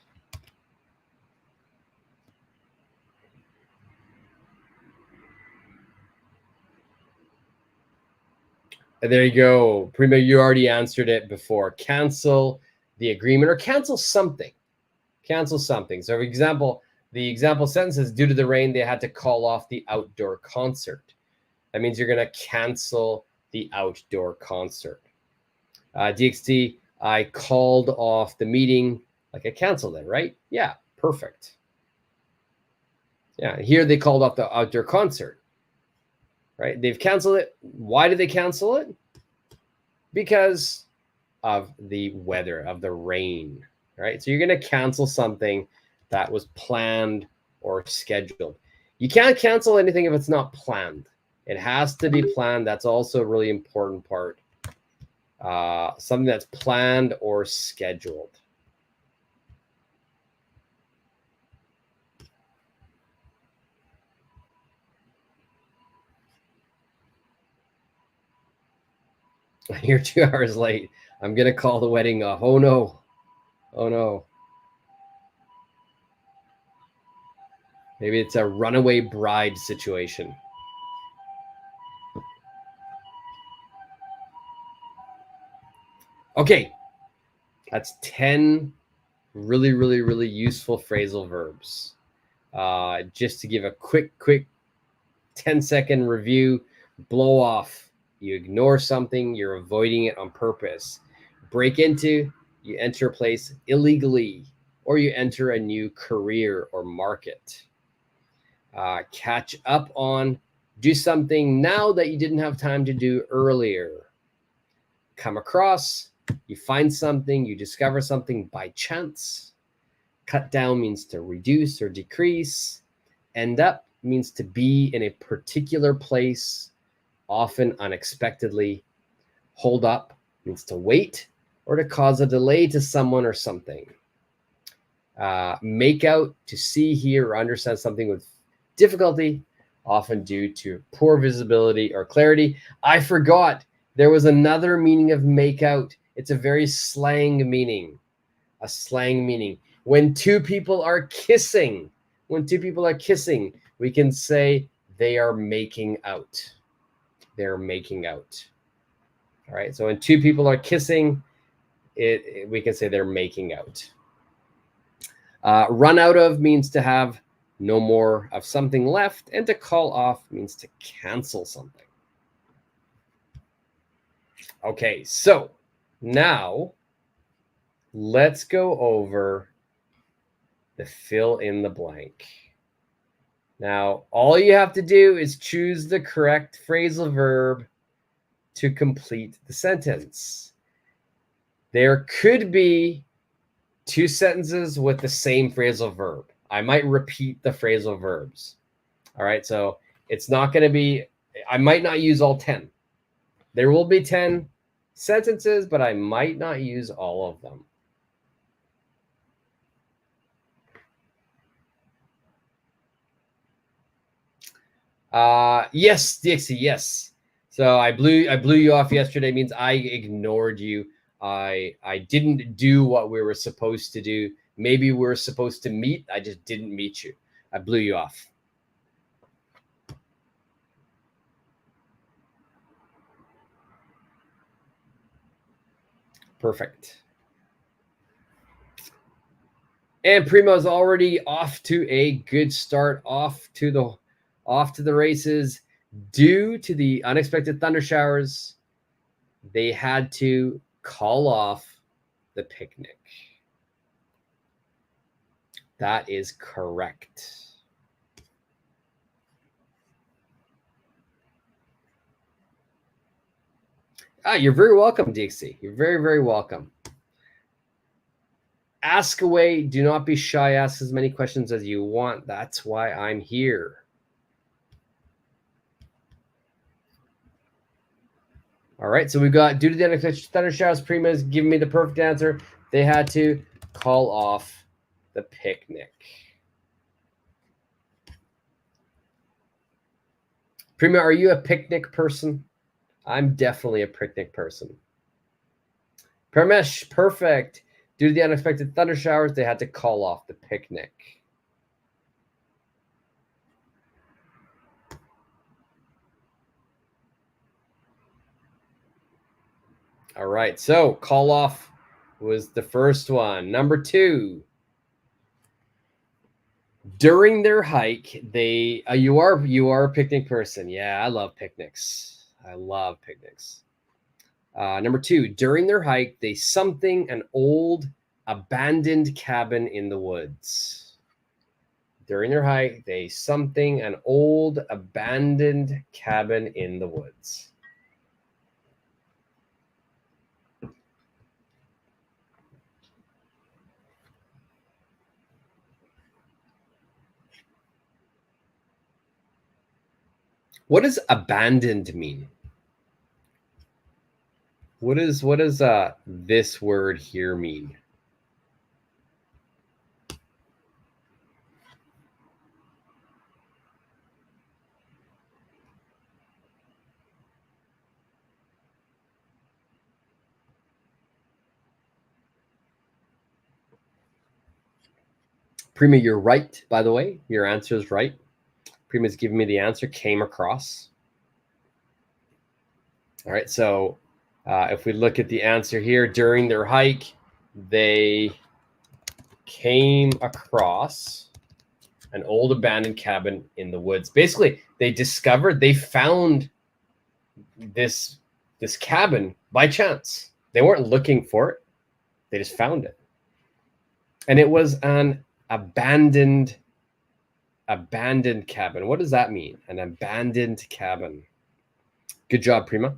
And there you go. Prima, you already answered it before. Cancel the agreement or cancel something. Cancel something. So, for example, the example sentence is due to the rain, they had to call off the outdoor concert. That means you're going to cancel the outdoor concert. DXT, I called off the meeting, like I canceled it, right? Yeah, perfect. Yeah, here they called off the outdoor concert, right? They've canceled it. Why did they cancel it? Because of the weather, of the rain, right? So you're going to cancel something that was planned or scheduled. You can't cancel anything if it's not planned. It has to be planned. That's also a really important part. Something that's planned or scheduled. You're 2 hours late. I'm going to call the wedding off. Oh, no. Oh, no. Maybe it's a runaway bride situation. Okay. That's 10 really, really, really useful phrasal verbs. Just to give a quick 10-second review. Blow off. You ignore something. You're avoiding it on purpose. Break into. You enter a place illegally, or you enter a new career or market. Catch up on. Do something now that you didn't have time to do earlier. Come across. You find something. You discover something by chance. Cut down means to reduce or decrease. End up means to be in a particular place, often unexpectedly. Hold up means to wait or to cause a delay to someone or something. Make out, to see, hear, or understand something with difficulty, often due to poor visibility or clarity. I forgot there was another meaning of make out. It's a very slang meaning. A slang meaning. When two people are kissing, we can say they are making out. They're making out. All right. So when two people are kissing, we can say they're making out. Run out of means to have no more of something left, and to call off means to cancel something. Okay, so now let's go over the fill in the blank. Now, all you have to do is choose the correct phrasal verb to complete the sentence. There could be 2 sentences with the same phrasal verb. I might repeat the phrasal verbs. All right, so it's not going to be, I might not use all 10. There will be 10 sentences, but I might not use all of them. Yes, Dixie, yes. So I blew you off yesterday means I ignored you. I didn't do what we were supposed to do. Maybe we were supposed to meet. I just didn't meet you. I blew you off. Perfect. And Primo's already off to a good start, off to the races. Due to the unexpected thunder showers, they had to call off the picnic. That is correct. You're very welcome, Dixie. You're very, very welcome. Ask away. Do not be shy. Ask as many questions as you want. That's why I'm here. All right, so we've got due to the unexpected thunder showers, Prima's giving me the perfect answer. They had to call off the picnic. Prima, are you a picnic person? I'm definitely a picnic person. Parmesh, perfect. Due to the unexpected thunder showers, they had to call off the picnic. All right, so call off was the first one. Number 2. During their hike, they you are a picnic person. Yeah, I love picnics. I love picnics. Number 2, during their hike, they something an old abandoned cabin in the woods. During their hike, they something an old abandoned cabin in the woods. What does abandoned mean? What does this word here mean? Prima, you're right, by the way. Your answer is right. Prima's giving me the answer, came across. All right, so if we look at the answer here, during their hike, they came across an old abandoned cabin in the woods. Basically, they found this cabin by chance. They weren't looking for it. They just found it. And it was an abandoned cabin. What does that mean? An abandoned cabin. Good job, Prima.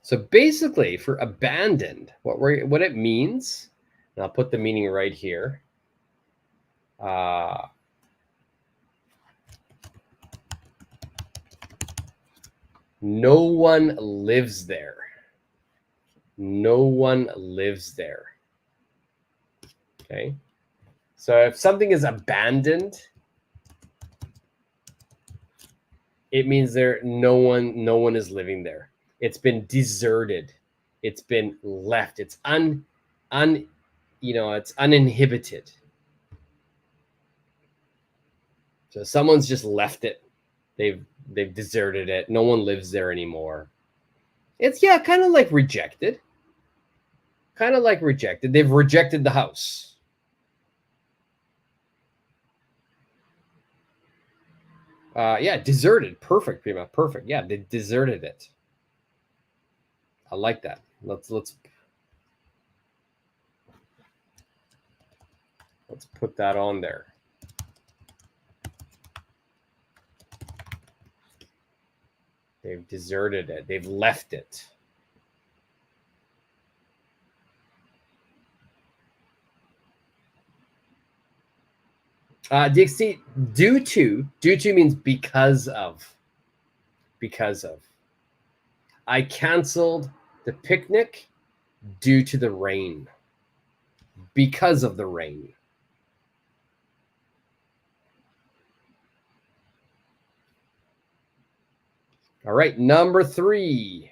So basically, for abandoned, what it means, and I'll put the meaning right here. No one lives there. No one lives there. Okay. So if something is abandoned, it means no one is living there. It's been deserted. It's been left. It's it's uninhibited. So someone's just left it. They've deserted it. No one lives there anymore. It's kind of like rejected. Kind of like rejected. They've rejected the house. Deserted. Perfect, Prima. Perfect. Yeah, they deserted it. I like that. Let's Let's put that on there. They've deserted it. They've left it. Dixie, due to means because of. Because of. I canceled the picnic due to the rain. Because of the rain. All right, number 3.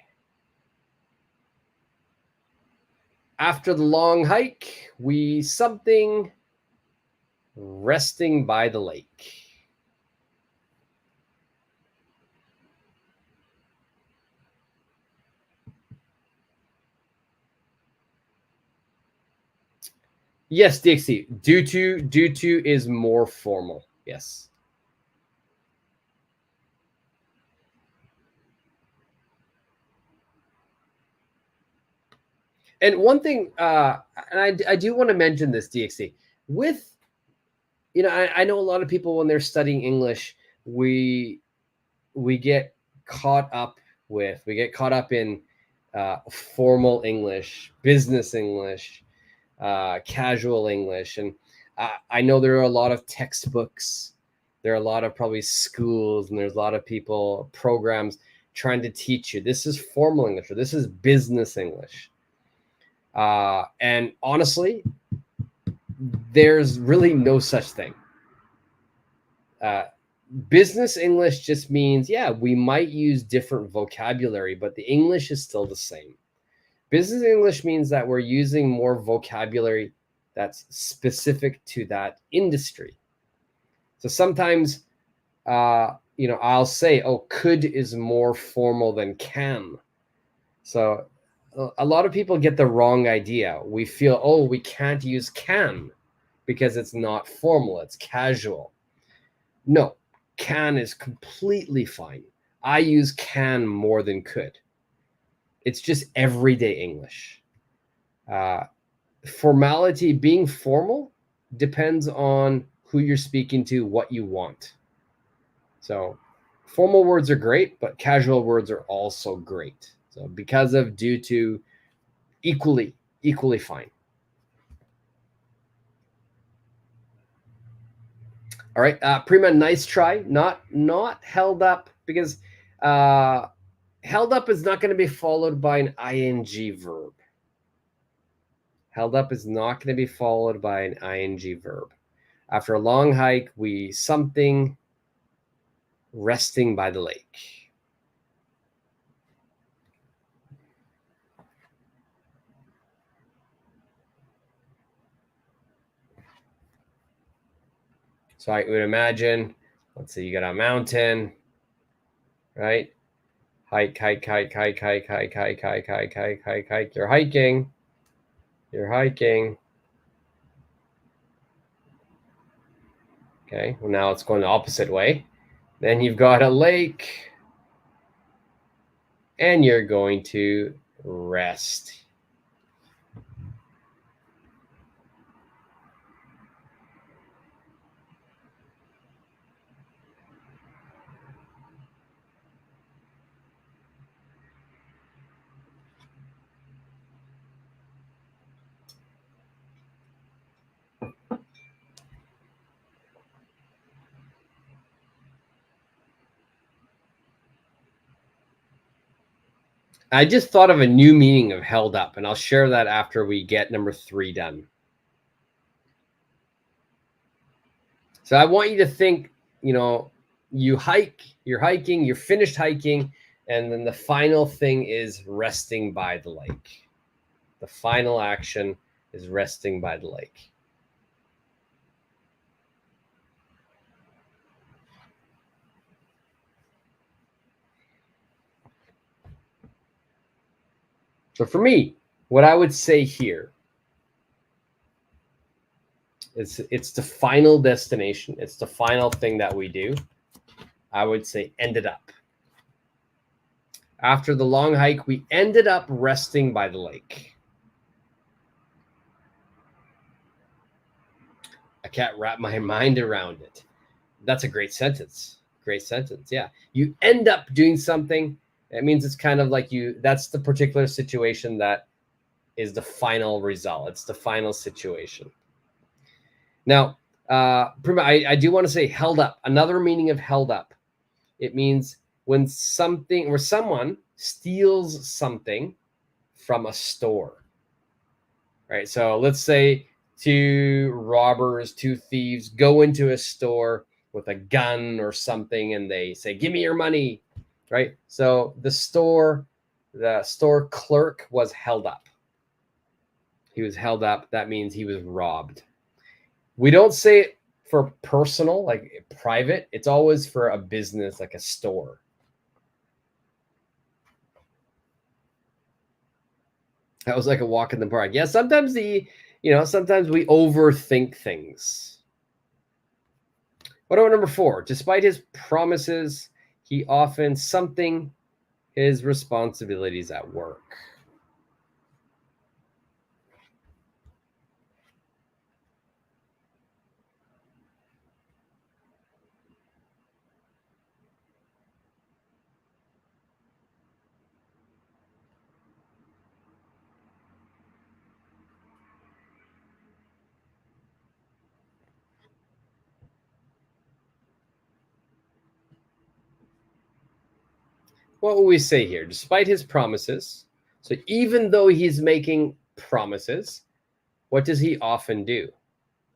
After the long hike, we something resting by the lake. Yes, Dixie. Due to is more formal. Yes. And one thing, and I do want to mention this, DXC, with, I know a lot of people when they're studying English, we get caught up in formal English, business English, casual English, and I know there are a lot of textbooks, there are a lot of probably schools, and there's a lot of people, programs trying to teach you this is formal English or this is business English. And honestly, there's really no such thing. Business English just means, yeah, we might use different vocabulary, but the English is still the same. Business English means that we're using more vocabulary that's specific to that industry. So sometimes, I'll say, oh, could is more formal than can. So a lot of people get the wrong idea. We feel, oh, we can't use can because it's not formal, it's casual. No, can is completely fine. I use can more than could. It's just everyday English. Formality, being formal, depends on who you're speaking to, what you want. So formal words are great, but casual words are also great. So because of, due to, equally fine. All right, Prima, nice try. Not held up, because held up is not going to be followed by an ing verb. Held up is not going to be followed by an ing verb. After a long hike, we something resting by the lake. So I would imagine, let's say you got a mountain, right? Hike. You're hiking. Okay, well, now it's going the opposite way. Then you've got a lake, and you're going to rest. I just thought of a new meaning of held up, and I'll share that after we get number 3 done. So I want you to think, you hike, you're hiking, you're finished hiking, and then the final thing is resting by the lake. The final action is resting by the lake. So for me, what I would say here is, it's the final destination. It's the final thing that we do. I would say ended up. After the long hike, we ended up resting by the lake. I can't wrap my mind around it. That's a great sentence. Great sentence. Yeah. You end up doing something. It means it's kind of like that's the particular situation that is the final result. It's the final situation. Now, I do want to say held up. Another meaning of held up. It means when something or someone steals something from a store, right? So let's say two thieves go into a store with a gun or something, and they say, "Give me your money," right? So the store clerk was held up. He was held up. That means he was robbed. We don't say it for personal, like private. It's always for a business, like a store. That was like a walk in the park. Yeah, sometimes sometimes we overthink things. What about number 4? Despite his promises, he often something his responsibilities at work. What will we say here? Despite his promises, so even though he's making promises, what does he often do?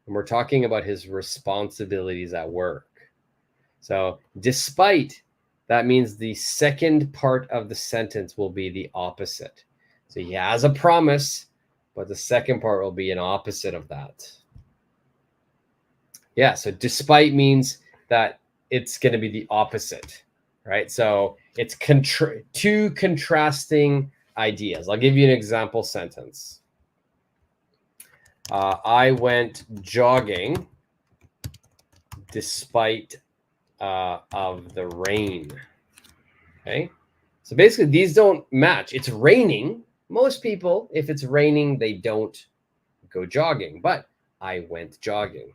And we're talking about his responsibilities at work. So despite, that means the second part of the sentence will be the opposite. So he has a promise, but the second part will be an opposite of that. Yeah, so despite means that it's going to be the opposite, right? So it's two contrasting ideas. I'll give you an example sentence. I went jogging despite of the rain. Okay, so basically these don't match. It's raining. Most people, if it's raining, they don't go jogging, but I went jogging.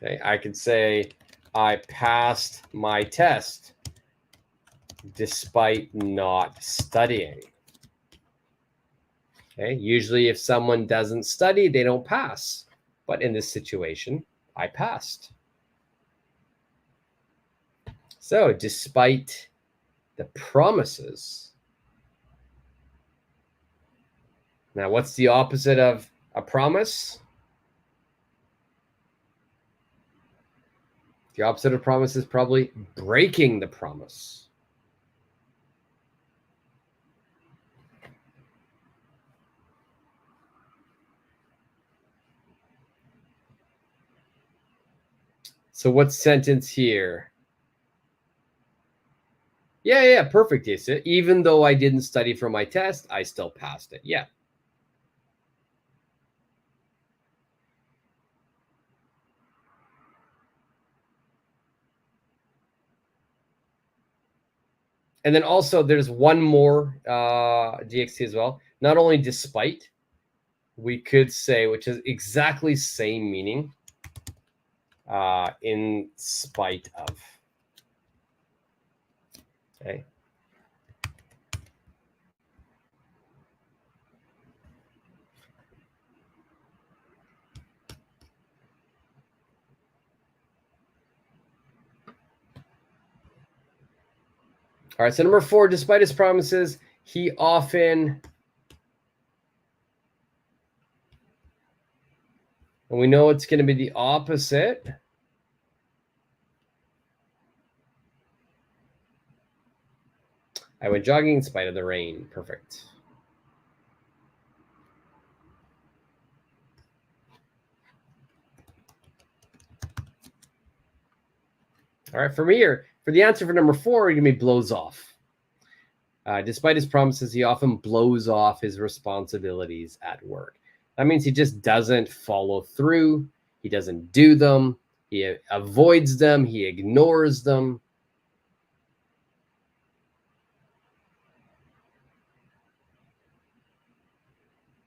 Okay, I could say I passed my test despite not studying. Okay, usually if someone doesn't study, they don't pass. But in this situation, I passed. So despite the promises. Now, what's the opposite of a promise? The opposite of promise is probably breaking the promise. So what sentence here? Yeah, perfect, Asa. Even though I didn't study for my test, I still passed it. Yeah. And then also there's one more DXT as well. Not only despite, we could say, which is exactly same meaning, in spite of. Okay. All right, so number 4, despite his promises, he often, and we know it's going to be the opposite. I went jogging in spite of the rain. Perfect. All right, from here, for the answer for number 4, you're going to be blows off. Despite his promises, he often blows off his responsibilities at work. That means he just doesn't follow through. He doesn't do them. He avoids them. He ignores them.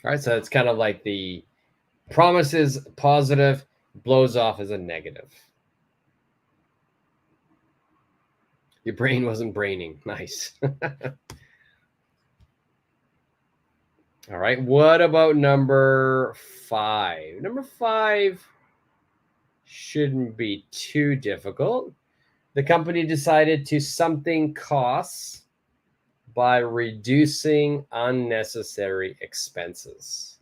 All right, so it's kind of like the promise is positive, blows off as a negative. Your brain wasn't braining. Nice. All right, what about number 5? Number 5 shouldn't be too difficult. The company decided to something costs by reducing unnecessary expenses.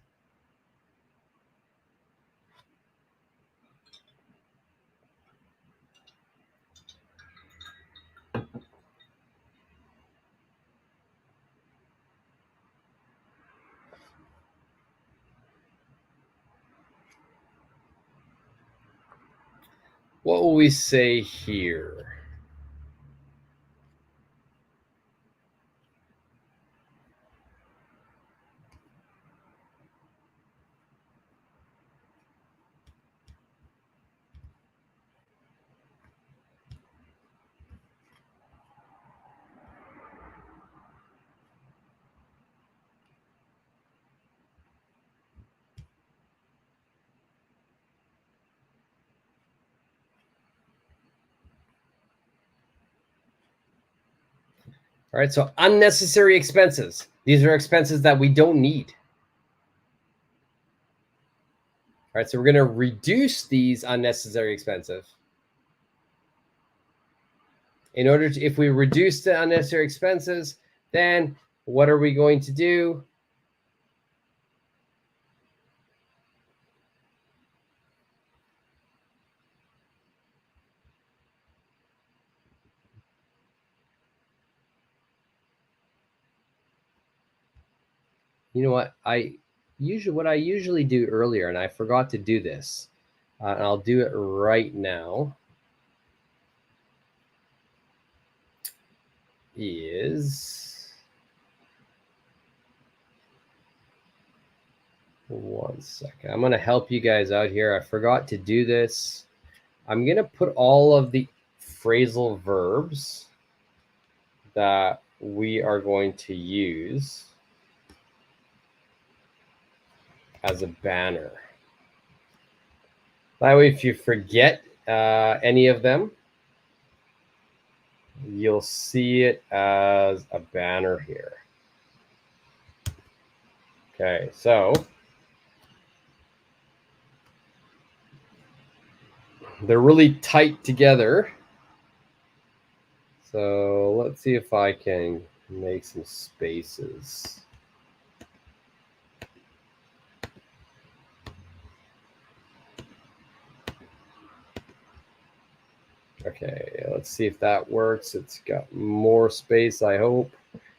What will we say here? All right, so unnecessary expenses. These are expenses that we don't need. All right, so we're going to reduce these unnecessary expenses. In order to, if we reduce the unnecessary expenses, then what are we going to do? You know what? What I usually do earlier, and I forgot to do this, and I'll do it right now, is 1 second. I'm going to help you guys out here. I forgot to do this. I'm going to put all of the phrasal verbs that we are going to use as a banner. That way, if you forget any of them, you'll see it as a banner here. Okay, so they're really tight together. So let's see if I can make some spaces. Okay, let's see if that works. It's got more space, I hope.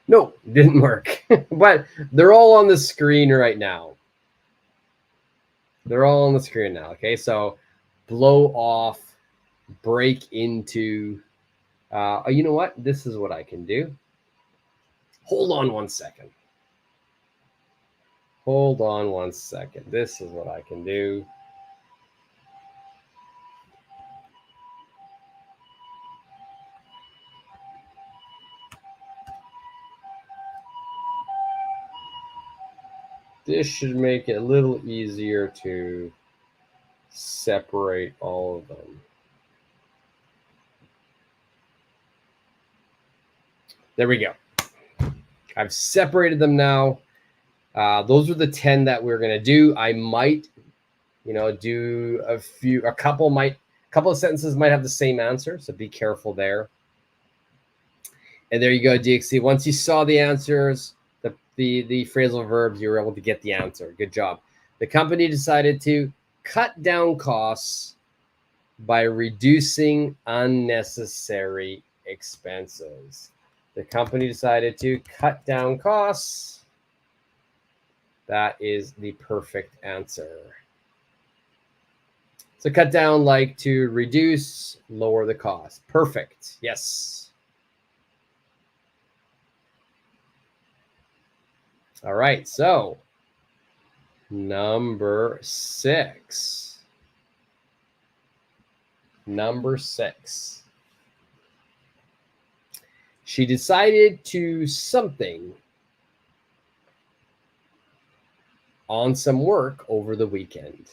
No, didn't work. But they're all on the screen right now. They're all on the screen now. Okay, so blow off, break into. You know what? This is what I can do. Hold on 1 second. Hold on 1 second. This is what I can do. This should make it a little easier to separate all of them. There we go. I've separated them now. Those are the 10 that we're going to do. I might, do a couple of sentences might have the same answer. So be careful there. And there you go, DXC. Once you saw the answers, the phrasal verbs, you were able to get the answer. Good job. The company decided to cut down costs by reducing unnecessary expenses. The company decided to cut down costs. That is the perfect answer. So cut down, like to reduce, lower the cost. Perfect. Yes. All right, so number 6. Number 6. She decided to something on some work over the weekend.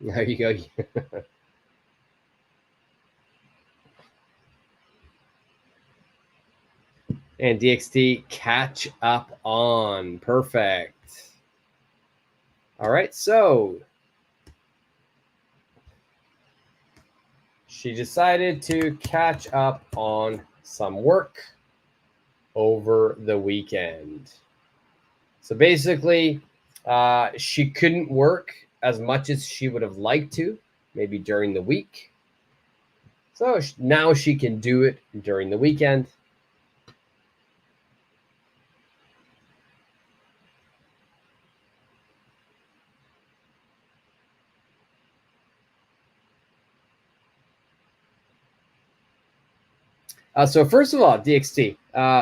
There you go. And DXT, catch up on. Perfect. All right, so she decided to catch up on some work over the weekend. So basically, she couldn't work as much as she would have liked to, maybe during the week. So now she can do it during the weekend. So first of all, DXT,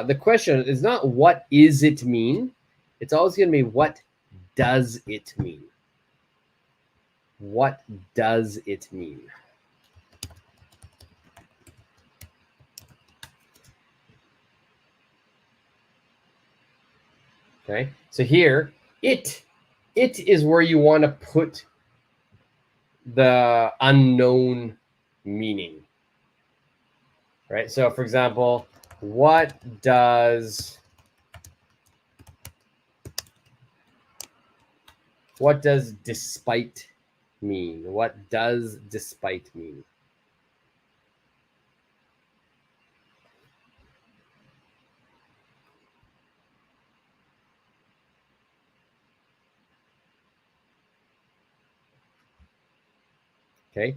the question is not what is it mean? It's always going to be what does it mean? What does it mean? Okay, so here, it is where you want to put the unknown meaning. Right? So for example, what does despite mean? What does despite mean? Okay,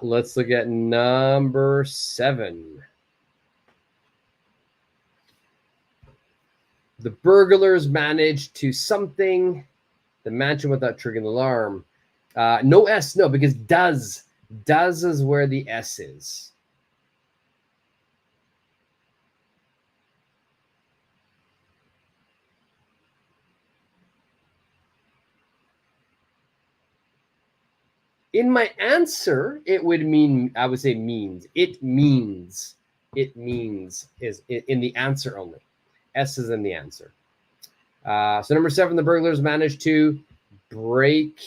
let's look at number 7. The burglars managed to something the mansion without triggering the alarm. No S, no, because does is where the S is. In my answer, it would mean, I would say means. It means is in the answer only. S is in the answer. So number 7, the burglars managed to break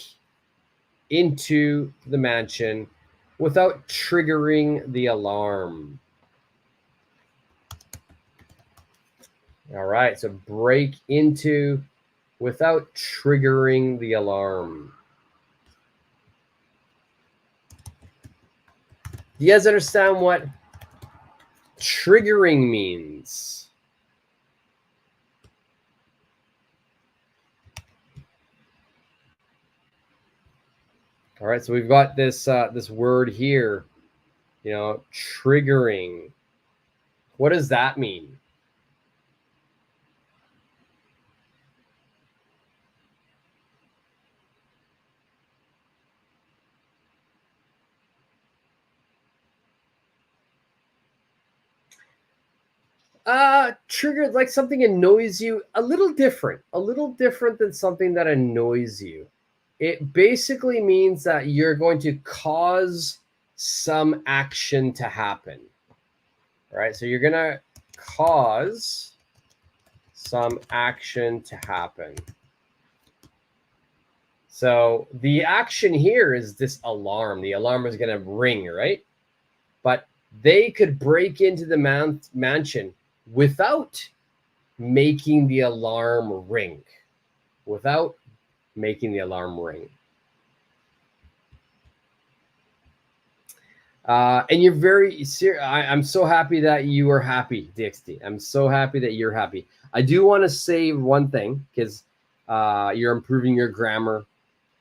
into the mansion without triggering the alarm. All right, so break into without triggering the alarm. Do you guys understand what triggering means? All right, so we've got this this word here, you know, triggering. What does that mean? Triggered, like something annoys you, a little different than something that annoys you. It basically means that you're going to cause some action to happen. All right, so you're gonna cause some action to happen. So the action here is this alarm. The alarm is gonna ring, right? But they could break into the mansion without making the alarm ring. Without making the alarm ring. And you're very serious. I'm so happy that you are happy, DXT. I'm so happy that you're happy. I do want to say one thing, because you're improving your grammar.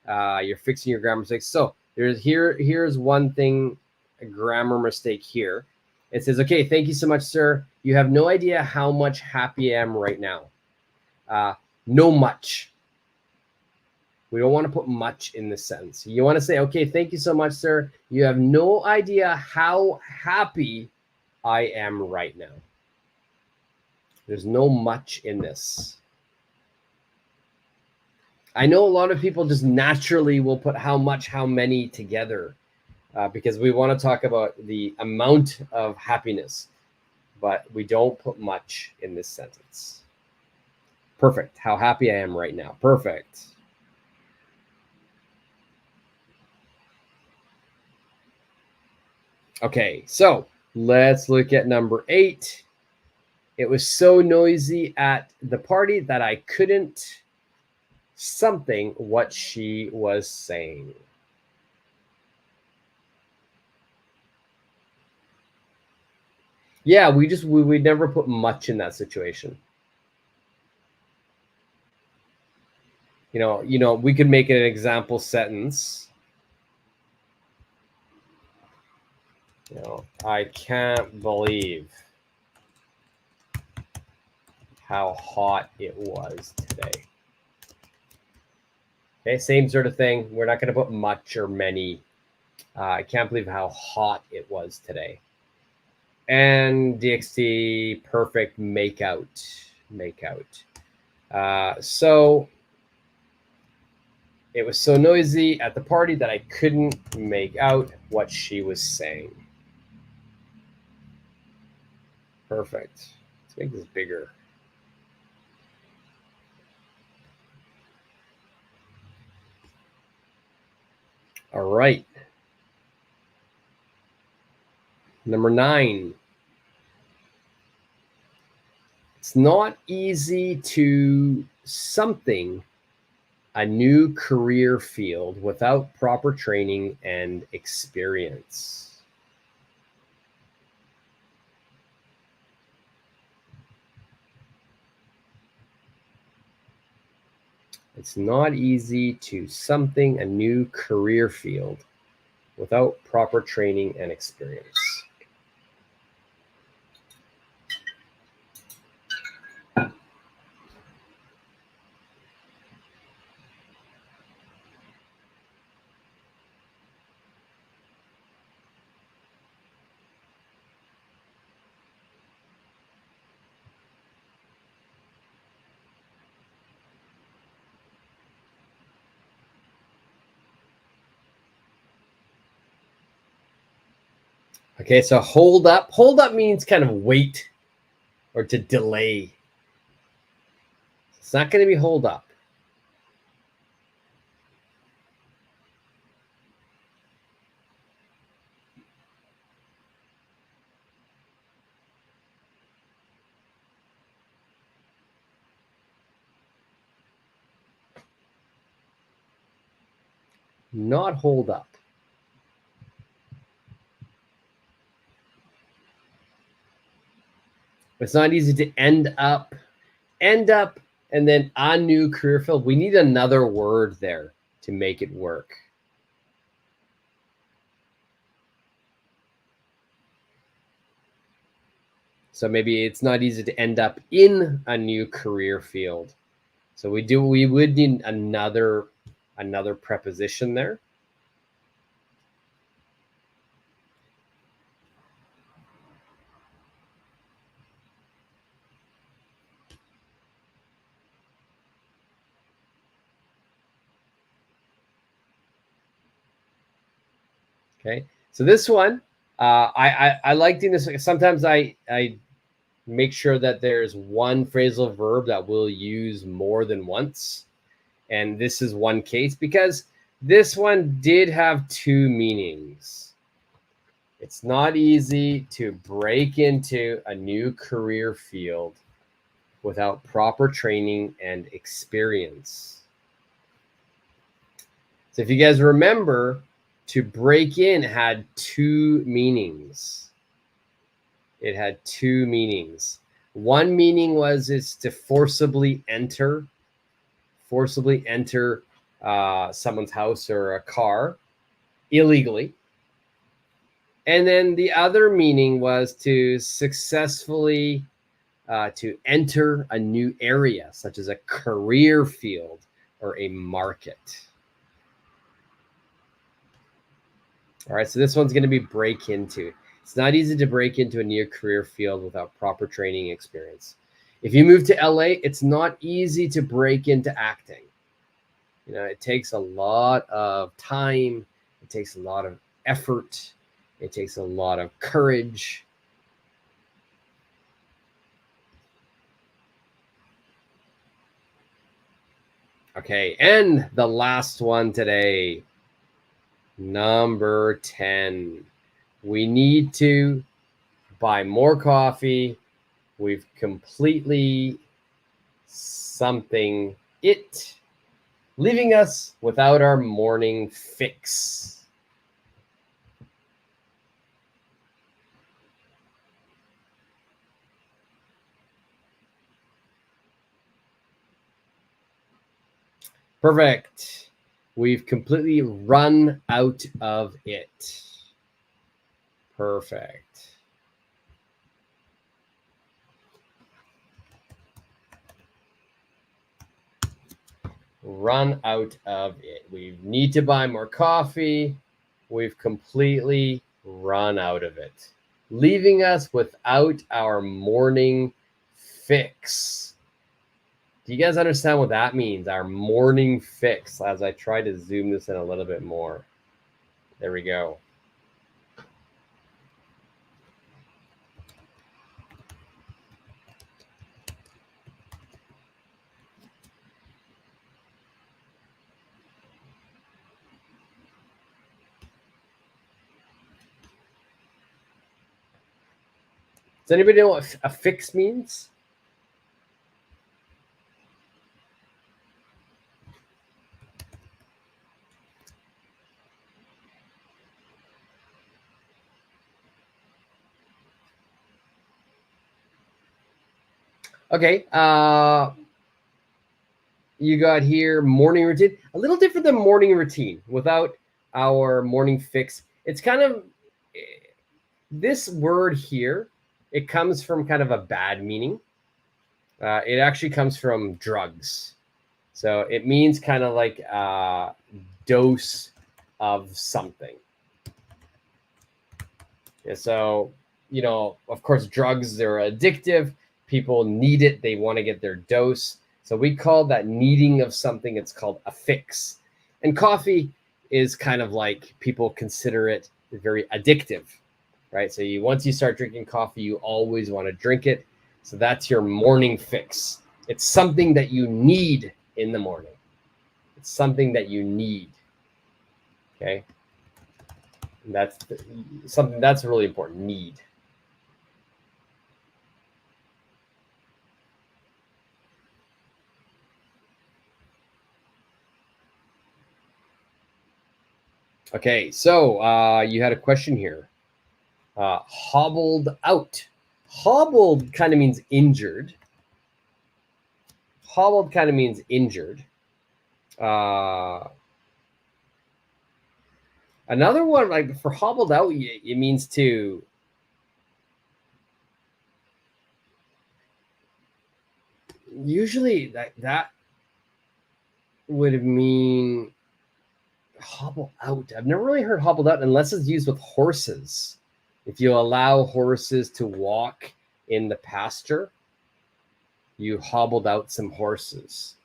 You're fixing your grammar mistakes. So here's one thing, a grammar mistake here. It says, okay, thank you so much, sir. You have no idea how much happy I am right now. No much. We don't want to put much in this sentence. You want to say, okay, thank you so much, sir. You have no idea how happy I am right now. There's no much in this. I know a lot of people just naturally will put how much, how many together. because we want to talk about the amount of happiness, but we don't put much in this sentence. Perfect. How happy I am right now. Perfect. Okay, so let's look at number 8. It was so noisy at the party that I couldn't something what she was saying. Yeah, we never put much in that situation. You know, we could make it an example sentence. You know, I can't believe how hot it was today. Okay, same sort of thing. We're not going to put much or many. I can't believe how hot it was today. And DXT, perfect, make out. So it was so noisy at the party that I couldn't make out what she was saying. Perfect. Let's make this bigger. All right. Number 9. It's not easy to something a new career field without proper training and experience. It's not easy to something a new career field without proper training and experience. Okay, so hold up. Hold up means kind of wait or to delay. It's not going to be hold up. Not hold up. It's not easy to end up, and then a new career field. We need another word there to make it work. So maybe it's not easy to end up in a new career field. So we would need another preposition there. Okay, so this one, I like doing this. Sometimes I make sure that there's one phrasal verb that we'll use more than once, and this is one case because this one did have 2 meanings. It's not easy to break into a new career field without proper training and experience. So if you guys remember, to break in had 2 meanings. It had 2 meanings. One meaning was it's to forcibly enter someone's house or a car illegally. And then the other meaning was to successfully to enter a new area, such as a career field or a market. All right, so this one's going to be break into. It's not easy to break into a new career field without proper training experience. If you move to LA, it's not easy to break into acting. You know, it takes a lot of time. It takes a lot of effort. It takes a lot of courage. Okay, and the last one today, number 10. We need to buy more coffee. We've completely something it, leaving us without our morning fix. Perfect. We've completely run out of it. Perfect. Run out of it. We need to buy more coffee. We've completely run out of it, leaving us without our morning fix. Do you guys understand what that means? Our morning fix, as I try to zoom this in a little bit more. There we go. Does anybody know what a fix means? Okay, you got here morning routine. A little different than morning routine without our morning fix. It's kind of, this word here, it comes from kind of a bad meaning. It actually comes from drugs. So it means kind of like a dose of something. Yeah, so, you know, of course, drugs, they're addictive. People need it. They want to get their dose. So we call that needing of something, it's called a fix. And coffee is kind of like, people consider it very addictive, right? So once you start drinking coffee, you always want to drink it. So that's your morning fix. It's something that you need in the morning. It's something that you need. Okay. And that's something that's really important. Need. Okay, so you had a question here. Hobbled out. Hobbled kind of means injured. Hobbled kind of means injured. Another one, like for hobbled out, it means to usually that would mean hobble out. I've never really heard hobbled out unless it's used with horses. If you allow horses to walk in the pasture, you hobbled out some horses.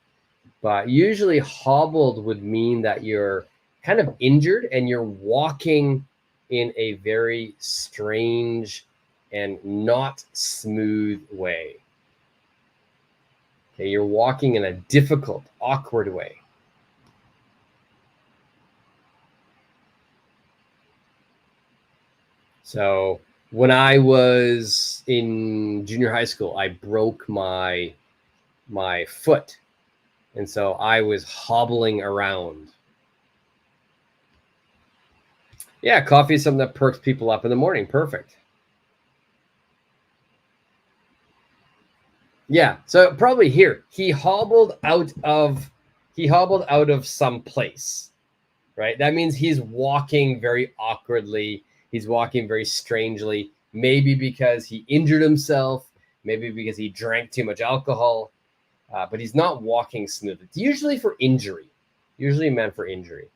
But usually hobbled would mean that you're kind of injured and you're walking in a very strange and not smooth way. Okay, you're walking in a difficult, awkward way. So when I was in junior high school, I broke my foot. And so I was hobbling around. Yeah, coffee is something that perks people up in the morning. Perfect. Yeah, so probably here, he hobbled out of some place, right? That means he's walking very awkwardly. He's walking very strangely, maybe because he injured himself, maybe because he drank too much alcohol, but he's not walking smooth. It's usually for injury, usually meant for injury.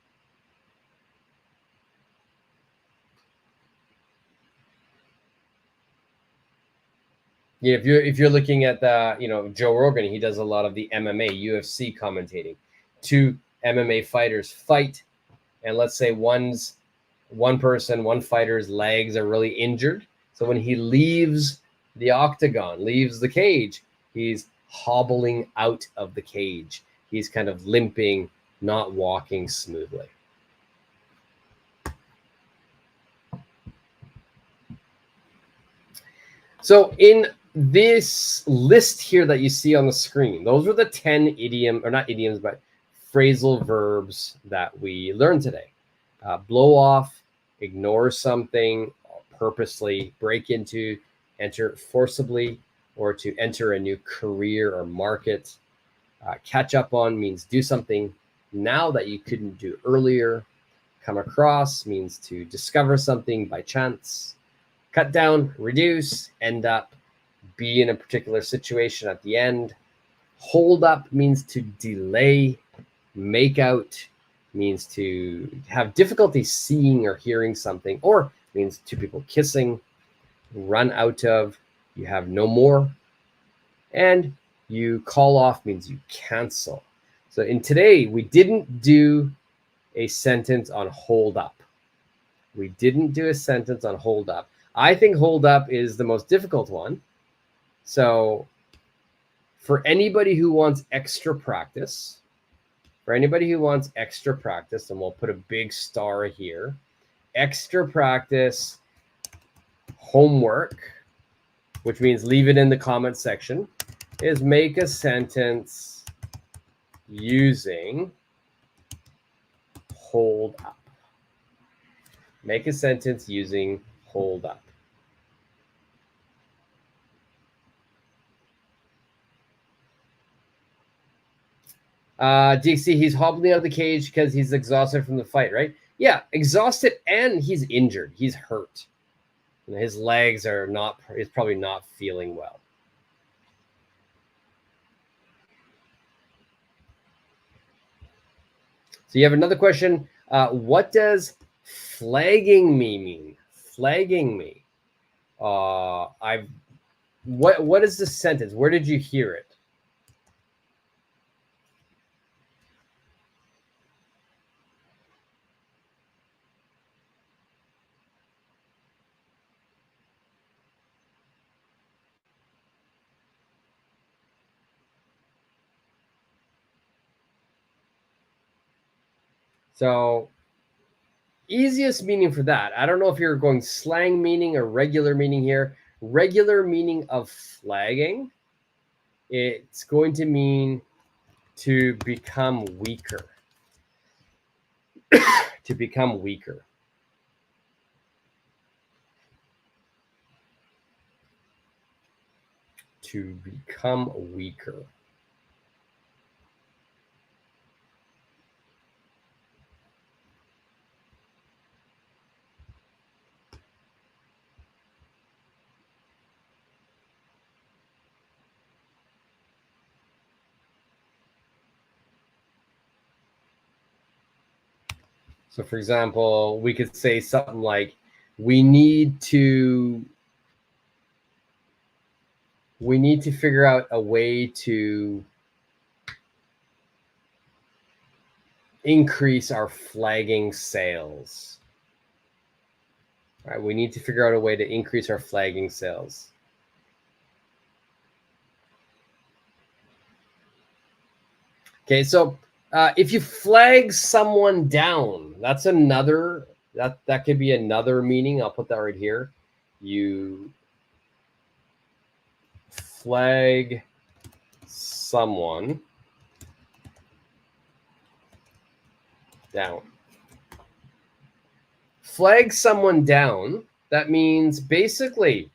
Yeah, if you're looking at the, Joe Rogan, he does a lot of the MMA, UFC commentating. Two MMA fighters fight, and let's say one's one fighter's legs are really injured. So when he leaves the octagon, leaves the cage, he's hobbling out of the cage. He's kind of limping, not walking smoothly. So in this list here that you see on the screen, those are the 10 phrasal verbs that we learned today. Blow off, ignore something, purposely, break into, enter forcibly, or to enter a new career or market. Catch up on means do something now that you couldn't do earlier. Come across means to discover something by chance. Cut down, reduce, end up, be in a particular situation at the end. Hold up means to delay. Make out means to have difficulty seeing or hearing something, or means two people kissing. Run out of, you have no more. And you call off means you cancel. So in today, we didn't do a sentence on hold up. We didn't do a sentence on hold up. I think hold up is the most difficult one. So for anybody who wants extra practice, and we'll put a big star here, extra practice, homework, which means leave it in the comment section, is make a sentence using hold up. Make a sentence using hold up. DC, he's hobbling out of the cage because he's exhausted from the fight, right? Yeah, exhausted and he's injured. He's hurt. And his legs are not, he's probably not feeling well. So you have another question. What does flagging me mean? Flagging me. What is the sentence? Where did you hear it? So easiest meaning for that, I don't know if you're going slang meaning or regular meaning here. Regular meaning of flagging, it's going to mean to become weaker. To become weaker. To become weaker. So for example, we could say something like, we need to figure out a way to increase our flagging sales. All right, we need to figure out a way to increase our flagging sales. Okay, so if you flag someone down, that's another, that could be another meaning. I'll put that right here. You flag someone down. Flag someone down, that means basically,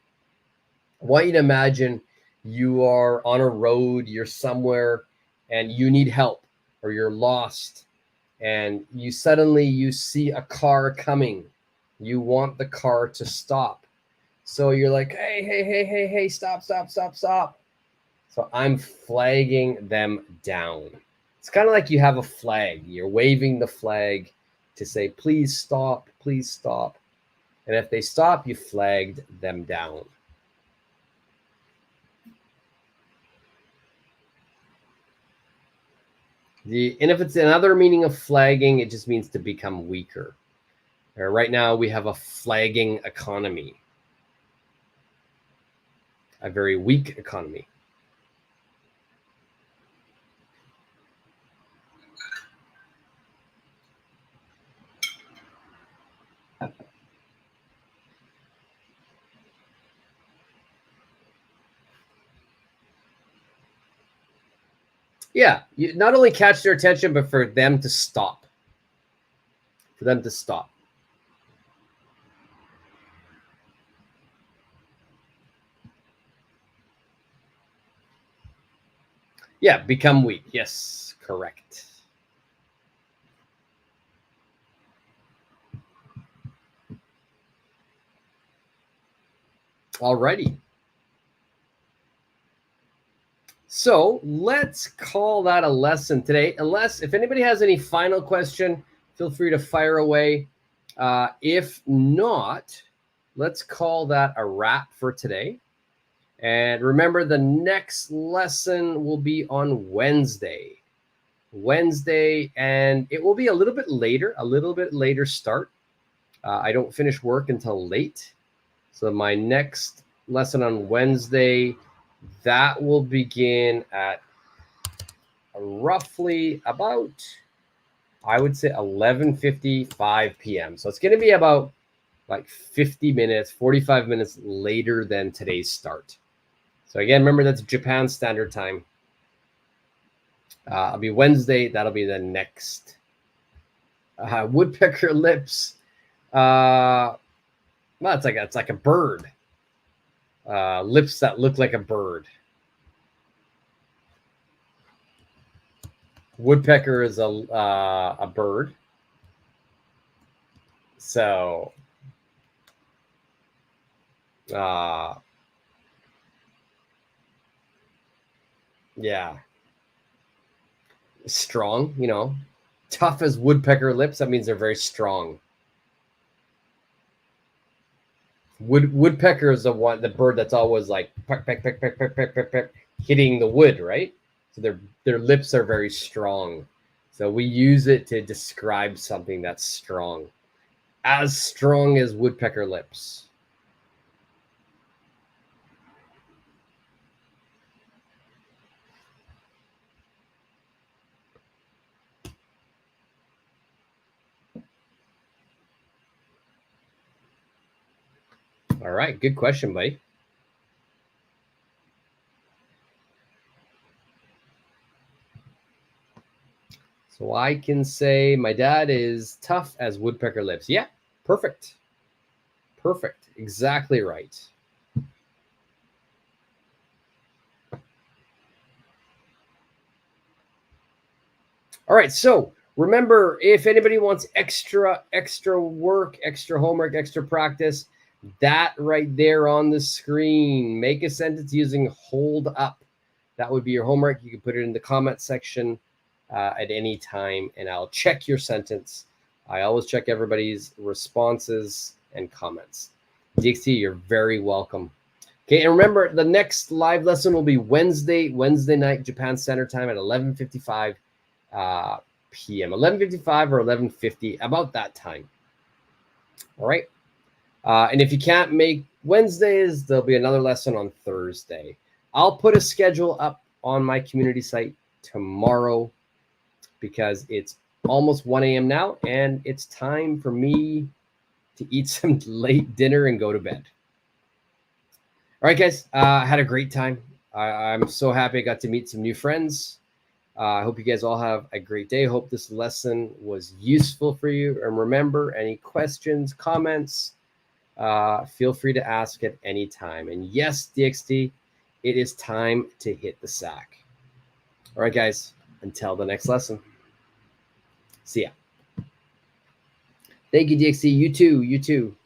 I want you to imagine you are on a road, you're somewhere, and you need help, or you're lost, and you see a car coming. You want the car to stop. So you're like, hey, stop. So I'm flagging them down. It's kind of like you have a flag. You're waving the flag to say, please stop. And if they stop, you flagged them down. And if it's another meaning of flagging, it just means to become weaker. Right now, we have a flagging economy, a very weak economy. Yeah, you not only catch their attention, but for them to stop. For them to stop. Yeah, become weak. Yes, correct. Alrighty. So let's call that a lesson today. Unless if anybody has any final question, feel free to fire away. If not, let's call that a wrap for today. And remember, the next lesson will be on Wednesday. And it will be a little bit later start. I don't finish work until late. So my next lesson on Wednesday, that will begin at roughly about, I would say 11:55 p.m. So it's going to be about like 50 minutes, 45 minutes later than today's start. So again, remember that's Japan Standard Time. It'll be Wednesday. That'll be the next. Woodpecker lips. Well, it's like a bird. Lips that look like a bird. Woodpecker is a bird. So, yeah. Strong, tough as woodpecker lips. That means they're very strong. Woodpecker is the bird that's always like peck, peck, peck, peck, peck, peck, peck, peck, hitting the wood, right? So their lips are very strong. So we use it to describe something that's strong. As strong as woodpecker lips. All right, good question, buddy. So I can say my dad is tough as woodpecker lips. Yeah, perfect. Perfect. Exactly right. All right, so remember, if anybody wants extra work, extra homework, extra practice, that right there on the screen, make a sentence using hold up. That would be your homework. You can put it in the comment section at any time, and I'll check your sentence. I always check everybody's responses and comments. DXT, you're very welcome. Okay, and remember, the next live lesson will be Wednesday night, Japan Standard Time at 11:55 p.m. 11:55 or 11:50, about that time. All right. And if you can't make Wednesdays, there'll be another lesson on Thursday. I'll put a schedule up on my community site tomorrow because it's almost 1 a.m. now, and it's time for me to eat some late dinner and go to bed. All right, guys. I had a great time. I'm so happy I got to meet some new friends. I hope you guys all have a great day. Hope this lesson was useful for you. And remember, any questions, comments, feel free to ask at any time. And yes, DXT, it is time to hit the sack. All right, guys, until the next lesson. See ya. Thank you, DXT. You too.